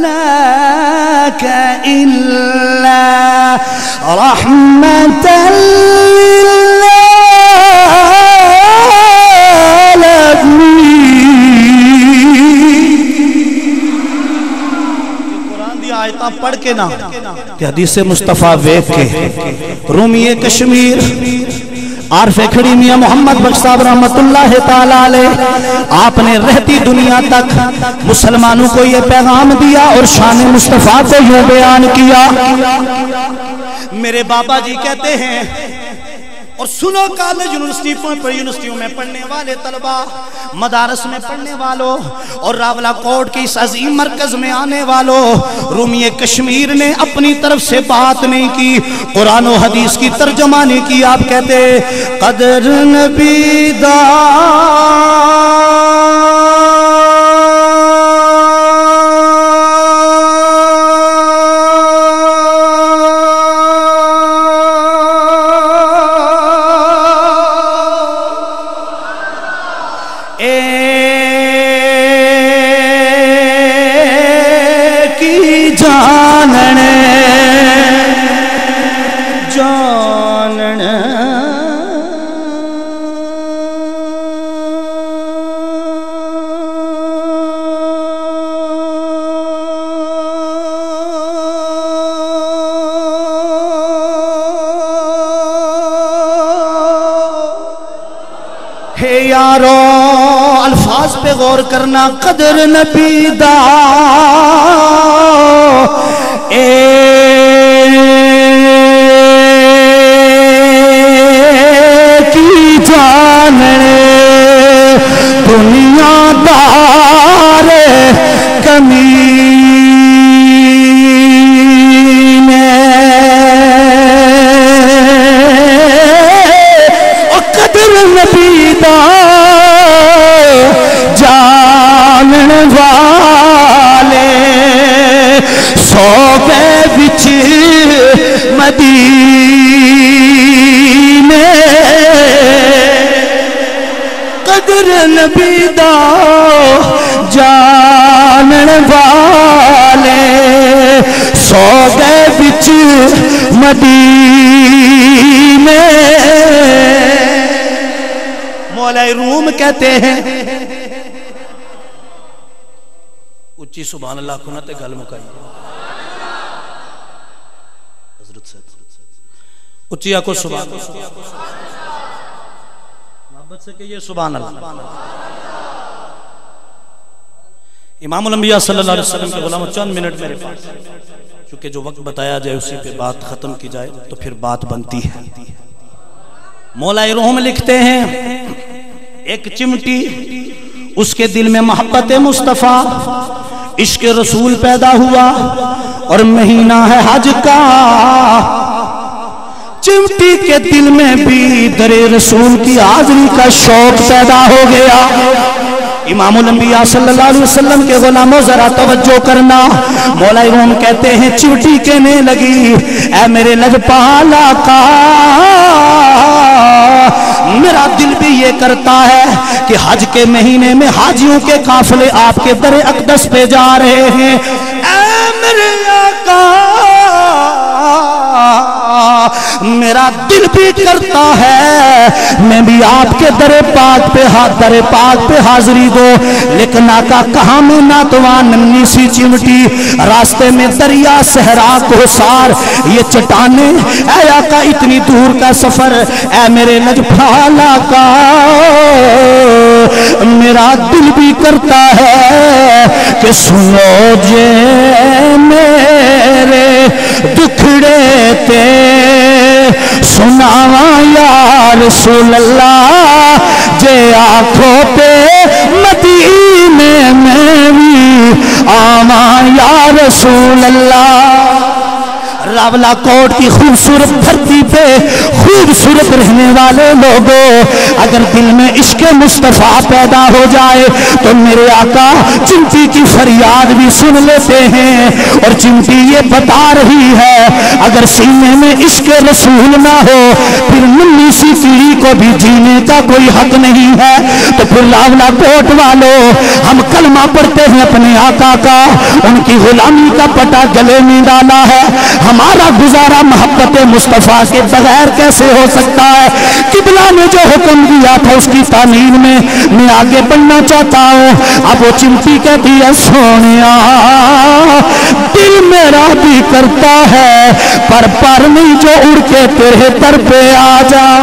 S1: أَرْسَلْنَاكَ إِلَّا رَحْمَةً لِلْعَالَمِينَ. قرآن دی آیتاں پڑھ کے نہ کہ حدیث مصطفیٰ ویکھ کے رومی کشمیر عارف کھڑی میاں محمد بخش صاحب رحمت اللہ تعالیٰ علیہ، آپ نے رہتی دنیا تک مسلمانوں کو یہ پیغام دیا اور شان مصطفیٰ کو یوں بیان کیا۔ میرے بابا جی کہتے ہیں، اور سنو کالج یونیورسٹیوں میں پڑھنے والے طلبہ، مدارس میں پڑھنے والوں، اور راولہ کوٹ کے اس عظیم مرکز میں آنے والوں، رومی کشمیر نے اپنی طرف سے بات نہیں کی، قرآن و حدیث کی ترجمہ نہیں کی۔ آپ کہتے قدر نبی دا یارو الفاظ پہ غور کرنا، قدر نبی دا کی جاننے دنیا دار کمی جانن والے سو گئے بچ مدینے، قدر نبی دا جانن والے سو گئے بچ مدینے۔ مولا روم کہتے ہیں، اچھی سبحان اللہ کھنا تے گل مکائی حضرت سے اچھی آکو سبحان اللہ، محبت سے کہیے سبحان اللہ۔ امام الانبیاء صلی اللہ علیہ وسلم کے غلام، چند منٹ میرے پاس، چونکہ جو وقت بتایا جائے اسی پہ بات ختم کی جائے تو پھر بات بنتی ہے۔ مولا روم لکھتے ہیں، ایک چمٹی اس کے دل میں محبت مصطفیٰ عشق رسول پیدا ہوا، اور مہینہ ہے حج کا، چمٹی کے دل میں بھی در رسول کی حاضری کا شوق پیدا ہو گیا۔ امام الانبیاء صلی اللہ علیہ وسلم کے غلاموں ذرا توجہ کرنا، مولا روم کہتے ہیں چمٹی کہنے لگی، اے میرے لجپال آقا، میرا دل بھی یہ کرتا ہے کہ حج کے مہینے میں حاجیوں کے قافلے آپ کے در اقدس پہ جا رہے ہیں، اے میرے آقا، میرا دل بھی کرتا ہے میں بھی آپ کے در پاک پہ حاضری دو، لیکن آقا کہاں میں ناتوان ننھی سی چمٹی، راستے میں دریا صحرا کوثر یہ چٹانیں، اے آقا اتنی دور کا سفر، اے میرے لجپال آقا، میرا دل بھی کرتا ہے کہ سنو جے میرے دکھڑے تے سناواں یا رسول اللہ، جے آنکھوں پہ مدینے میں بھی آواں یا رسول اللہ۔ راولہ کوٹ کی خوبصورت دھرتی پہ خوبصورت رہنے والے لوگوں، اگر دل میں عشق مصطفیٰ پیدا ہو جائے تو میرے آقا چمٹی کی فریاد بھی سن لیتے ہیں، اور چمٹی یہ بتا رہی ہے اگر سینے میں عشق رسول نہ ہو پھر ننھی سی کیڑی کو بھی جینے کا کوئی حق نہیں ہے۔ تو پھر راولہ کوٹ والوں، ہم کلمہ پڑھتے ہیں اپنے آقا کا، ان کی غلامی کا پٹا گلے میں ڈالا ہے، ہمارا گزارا محبت مصطفیٰ کے بغیر کیسے ہو سکتا ہے؟ قبلہ نے جو حکم دیا تھا اس کی تعمیل میں میں آگے بڑھنا چاہتا ہوں۔ اب وہ چمٹی کہتی ہے سونیا دل میرا بھی کرتا ہے پر نہیں جو اڑ کے تیرے در پہ آ جاؤ۔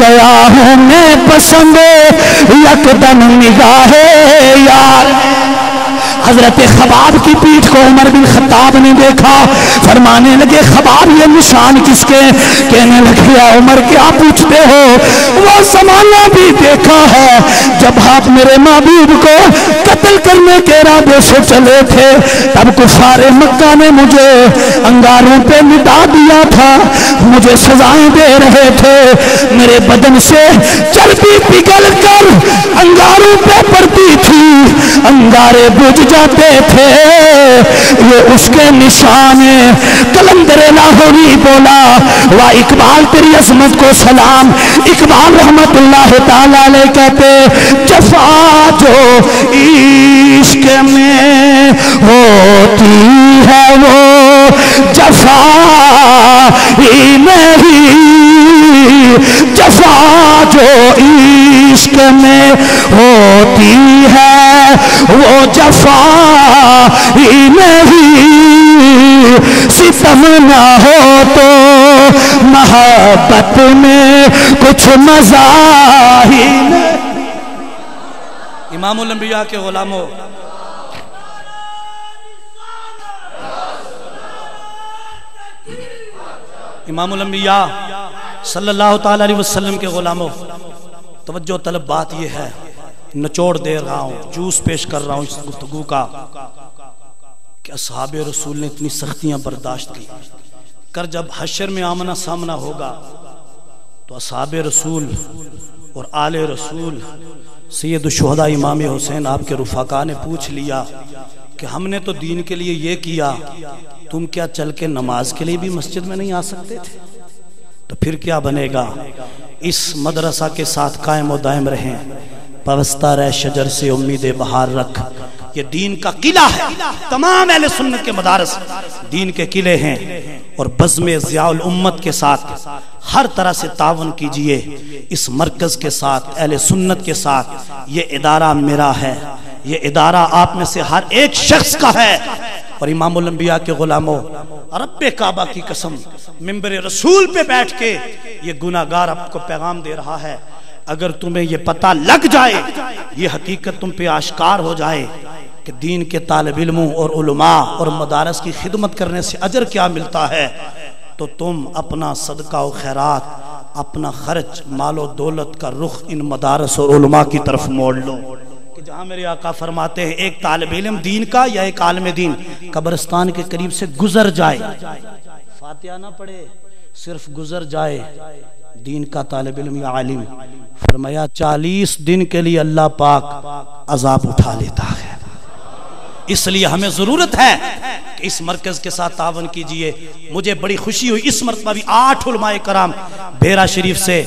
S1: گیا ہوں میں پسند یکدم نگاہ یار. حضرت خباب کی پیٹھ کو عمر بن خطاب نے دیکھا، فرمانے لگے خباب یہ نشان کس کے؟ کہنے لگے یا عمر کیا پوچھتے ہو؟ وہ زمانہ بھی دیکھا ہے جب آپ میرے محبوب کو قتل کرنے کے ارادے سے چلے تھے، تب کفار مکہ نے مجھے انگاروں پہ لٹا دیا تھا، مجھے سزائیں دے رہے تھے، میرے بدن سے چربی پگھل کر انگاروں پہ پڑتی تھی، انگارے بجھ جاتے تھے، یہ اس کے نشان ہیں. قلندر لاہوری بولا واہ اقبال تیری عظمت کو سلام. اقبال رحمت اللہ تعالی علیہ کہتے جفا جو عشق میں ہوتی ہے وہ جفا ہی نہیں، جفا جو عشق میں ہوتی ہے وہ جفا ہی نہیں، ستم نہ ہو تو محبت میں کچھ مزہ ہی نہیں.
S3: امام الانبیاء کے غلاموں، امام الانبیاء صلی اللہ تعالی علیہ وسلم کے غلاموں، توجہ طلب بات یہ ہے، نچوڑ دے رہا ہوں، جوس پیش کر رہا ہوں اس گفتگو کا، کہ اصحاب رسول نے اتنی سختیاں برداشت کی کر جب حشر میں آمنا سامنا ہوگا تو اصحاب رسول اور آل رسول سید الشہداء امام حسین آپ کے رفقا نے پوچھ لیا کہ ہم نے تو دین کے لیے یہ کیا، تم کیا چل کے نماز کے لیے بھی مسجد میں نہیں آ سکتے تھے؟ تو پھر کیا بنے گا؟ اس مدرسہ کے ساتھ قائم و دائم رہیں، پوستہ رہ شجر سے امید بہار رکھ. یہ دین کا قلعہ ہے، تمام اہل سنت کے مدارس دین کے قلعے ہیں، اور بزم ضیاء الامت کے ساتھ ہر طرح سے تعاون کیجئے. اس مرکز کے ساتھ، اہل سنت کے ساتھ، یہ ادارہ میرا ہے، یہ ادارہ آپ میں سے ہر ایک شخص کا ہے. اور امام الانبیاء کے غلاموں، رب کعبہ کی قسم، منبر رسول پہ بیٹھ کے یہ گناہگار آپ کو پیغام دے رہا ہے، اگر تمہیں یہ پتہ لگ جائے، یہ حقیقت تم پہ آشکار ہو جائے کہ دین کے طالب علموں اور علماء اور مدارس کی خدمت کرنے سے اجر کیا ملتا ہے، تو تم اپنا صدقہ و خیرات، اپنا خرچ، مال و دولت کا رخ ان مدارس اور علماء کی طرف موڑ لو. کہ جہاں میرے آقا فرماتے ہیں ایک طالب علم دین کا یا ایک عالم دین قبرستان کے قریب سے گزر جائے، فاتحہ نہ پڑھے، صرف گزر جائے، دین کا طالب علم یا عالم، فرمایا 40 دن کے لیے اللہ پاک عذاب اٹھا لیتا ہے. اس لیے ہمیں ضرورت ہے کہ اس مرکز کے ساتھ تعاون کیجئے. مجھے بڑی خوشی ہوئی، اس مرتبہ بھی 8 علماء کرام بھیرا شریف سے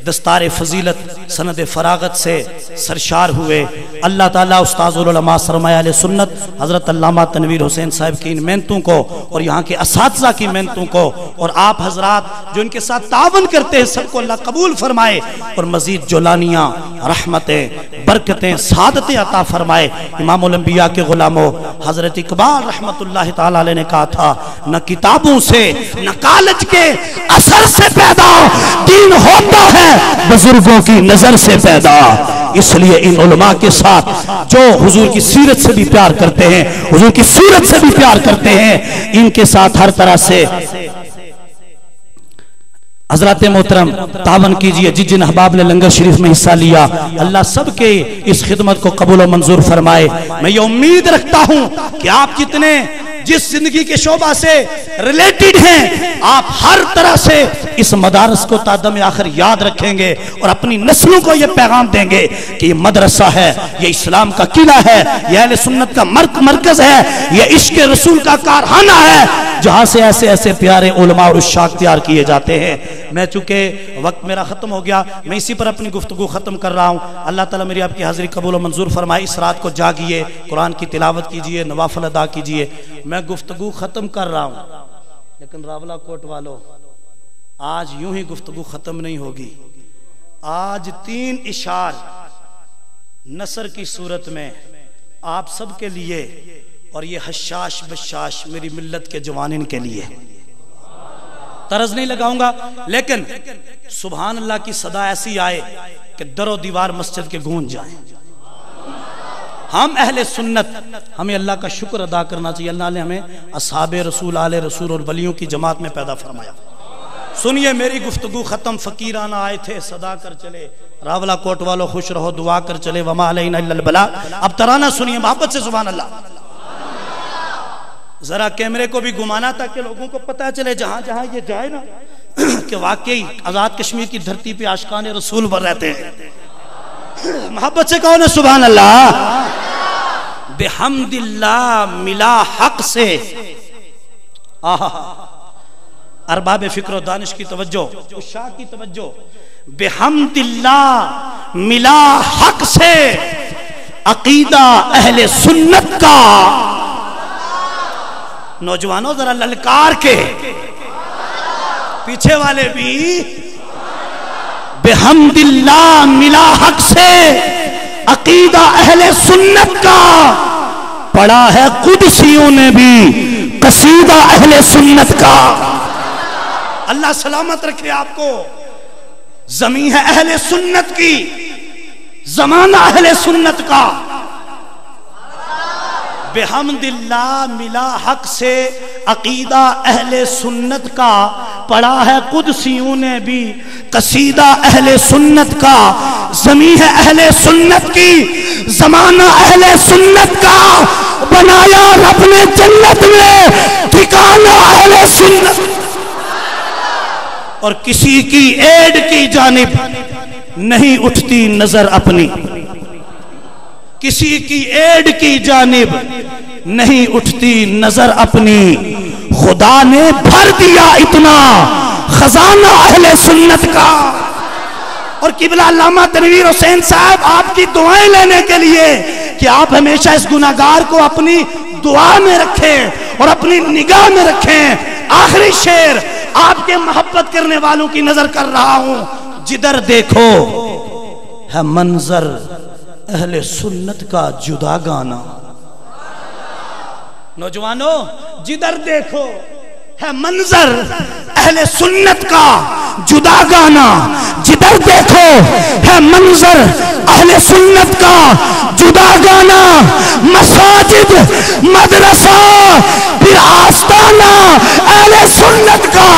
S3: دستار فضیلت سند فراغت سے سرشار ہوئے. اللہ تعالیٰ استاذ العلماء سرمایہ علیہ سنت حضرت علامہ تنویر حسین صاحب کی ان محنتوں کو اور یہاں کے اساتذہ کی محنتوں کو اور آپ حضرات جو ان کے ساتھ تعاون کرتے ہیں سب کو اللہ قبول فرمائے اور مزید جولانیاں، رحمتیں، برکتیں، سعادتیں عطا فرمائے. امام الانبیاء کے غلاموں، حضرت اقبال رحمت اللہ تعالیٰ علیہ نے کہا تھا نہ کتابوں سے نہ کالج کے اثر سے پیدا دین ہوتا ہے، بزرگوں کی نظر سے پیدا. اس لیے ان علماء کے ساتھ جو حضور کی سیرت سے بھی پیار کرتے ہیں، حضور کی سیرت سے بھی پیار کرتے ہیں، ان کے ساتھ ہر طرح سے حضرات محترم تعاون کیجئے. جن احباب نے لنگر شریف میں حصہ لیا، اللہ سب کے اس خدمت کو قبول و منظور فرمائے. میں یہ امید رکھتا ہوں کہ آپ جتنے جس زندگی کے شعبہ سے ریلیٹڈ ہیں، آپ ہر طرح سے اس مدارس کو تا دم آخر یاد رکھیں گے اور اپنی نسلوں کو یہ پیغام دیں گے کہ یہ مدرسہ ہے، یہ اسلام کا قلعہ ہے، یہ اہل سنت کا مرکز ہے، یہ عشق رسول کا کارخانہ ہے جہاں سے ایسے ایسے پیارے علماء اور عشاق تیار کیے جاتے ہیں. میں چونکہ وقت میرا ختم ہو گیا، میں اسی پر اپنی گفتگو ختم کر رہا ہوں. اللہ تعالیٰ میری آپ کی حاضری قبول و منظور فرمائے. اس رات کو جاگیے، قرآن کی تلاوت کیجئے، نوافل ادا کیجئے. میں گفتگو ختم کر رہا ہوں، لیکن راولہ کوٹ والو آج یوں ہی گفتگو ختم نہیں ہوگی. آج 3 اشعار نثر کی صورت میں آپ سب کے لیے اور یہ حشاش بشاش میری ملت کے جوانین کے لیے طرز نہیں لگاؤں گا، لیکن سبحان اللہ کی صدا ایسی آئے کہ در و دیوار مسجد کے گونج جائیں۔ ہم اہل سنت، ہمیں اللہ کا شکر ادا کرنا چاہیے، اللہ نے ہمیں اصحاب رسول، آل رسول اور ولیوں کی جماعت میں پیدا فرمایا۔ سنیے میری گفتگو ختم، فقیرانہ آئے تھے صدا کر چلے، راولہ کوٹ والوں خوش رہو دعا کر چلے، وما علینا الا البلاغ۔ اب ترانہ سنیے محبت سے سبحان اللہ۔ ذرا کیمرے کو بھی گھمانا تاکہ لوگوں کو پتہ چلے جہاں جہاں یہ جائے نا کہ واقعی آزاد کشمیر کی دھرتی پہ عاشقان رسول پر رہتے ہیں۔ محبت سے کہو نا سبحان اللہ۔ بحمد اللہ ملا حق سے، ارباب فکر و دانش کی توجہ، عشاق کی توجہ، بحمد اللہ ملا حق سے عقیدہ اہل سنت کا۔ نوجوانوں ذرا للکار کے، پیچھے والے بھی، بحمد اللہ ملا حق سے عقیدہ اہل سنت کا، پڑھا ہے قدسیوں نے بھی قصیدہ اہل سنت کا۔ اللہ سلامت رکھے آپ کو۔ زمین ہے اہل سنت کی، زمانہ اہل سنت کا۔ بحمد اللہ ملا حق سے عقیدہ اہل سنت کا، پڑھا ہے قدسیوں نے بھی قصیدہ اہل سنت کا۔ زمین ہے اہل سنت کی، زمانہ اہل سنت کا، بنایا رب نے جنت میں ٹھکانہ اہل سنت۔ اور کسی کی ایڈ کی جانب نہیں اٹھتی نظر اپنی، کسی کی ایڈ کی جانب نہیں اٹھتی نظر اپنی، خدا نے بھر دیا اتنا خزانہ اہل سنت کا۔ اور قبلہ علامہ تنویر حسین صاحب آپ کی دعائیں لینے کے لیے کہ آپ ہمیشہ اس گناہگار کو اپنی دعا میں رکھیں اور اپنی نگاہ میں رکھیں۔ آخری شعر آپ کے محبت کرنے والوں کی نظر کر رہا ہوں، جدھر دیکھو ہے منظر اہل سنت کا جدا گانا۔ نوجوانوں جدھر دیکھو ہے منظر اہل سنت کا جدا گانا، جدھر دیکھو ہے منظر اہل سنت کا جدا گانا، مساجد مدرسہ پھر آستانہ اہل سنت کا۔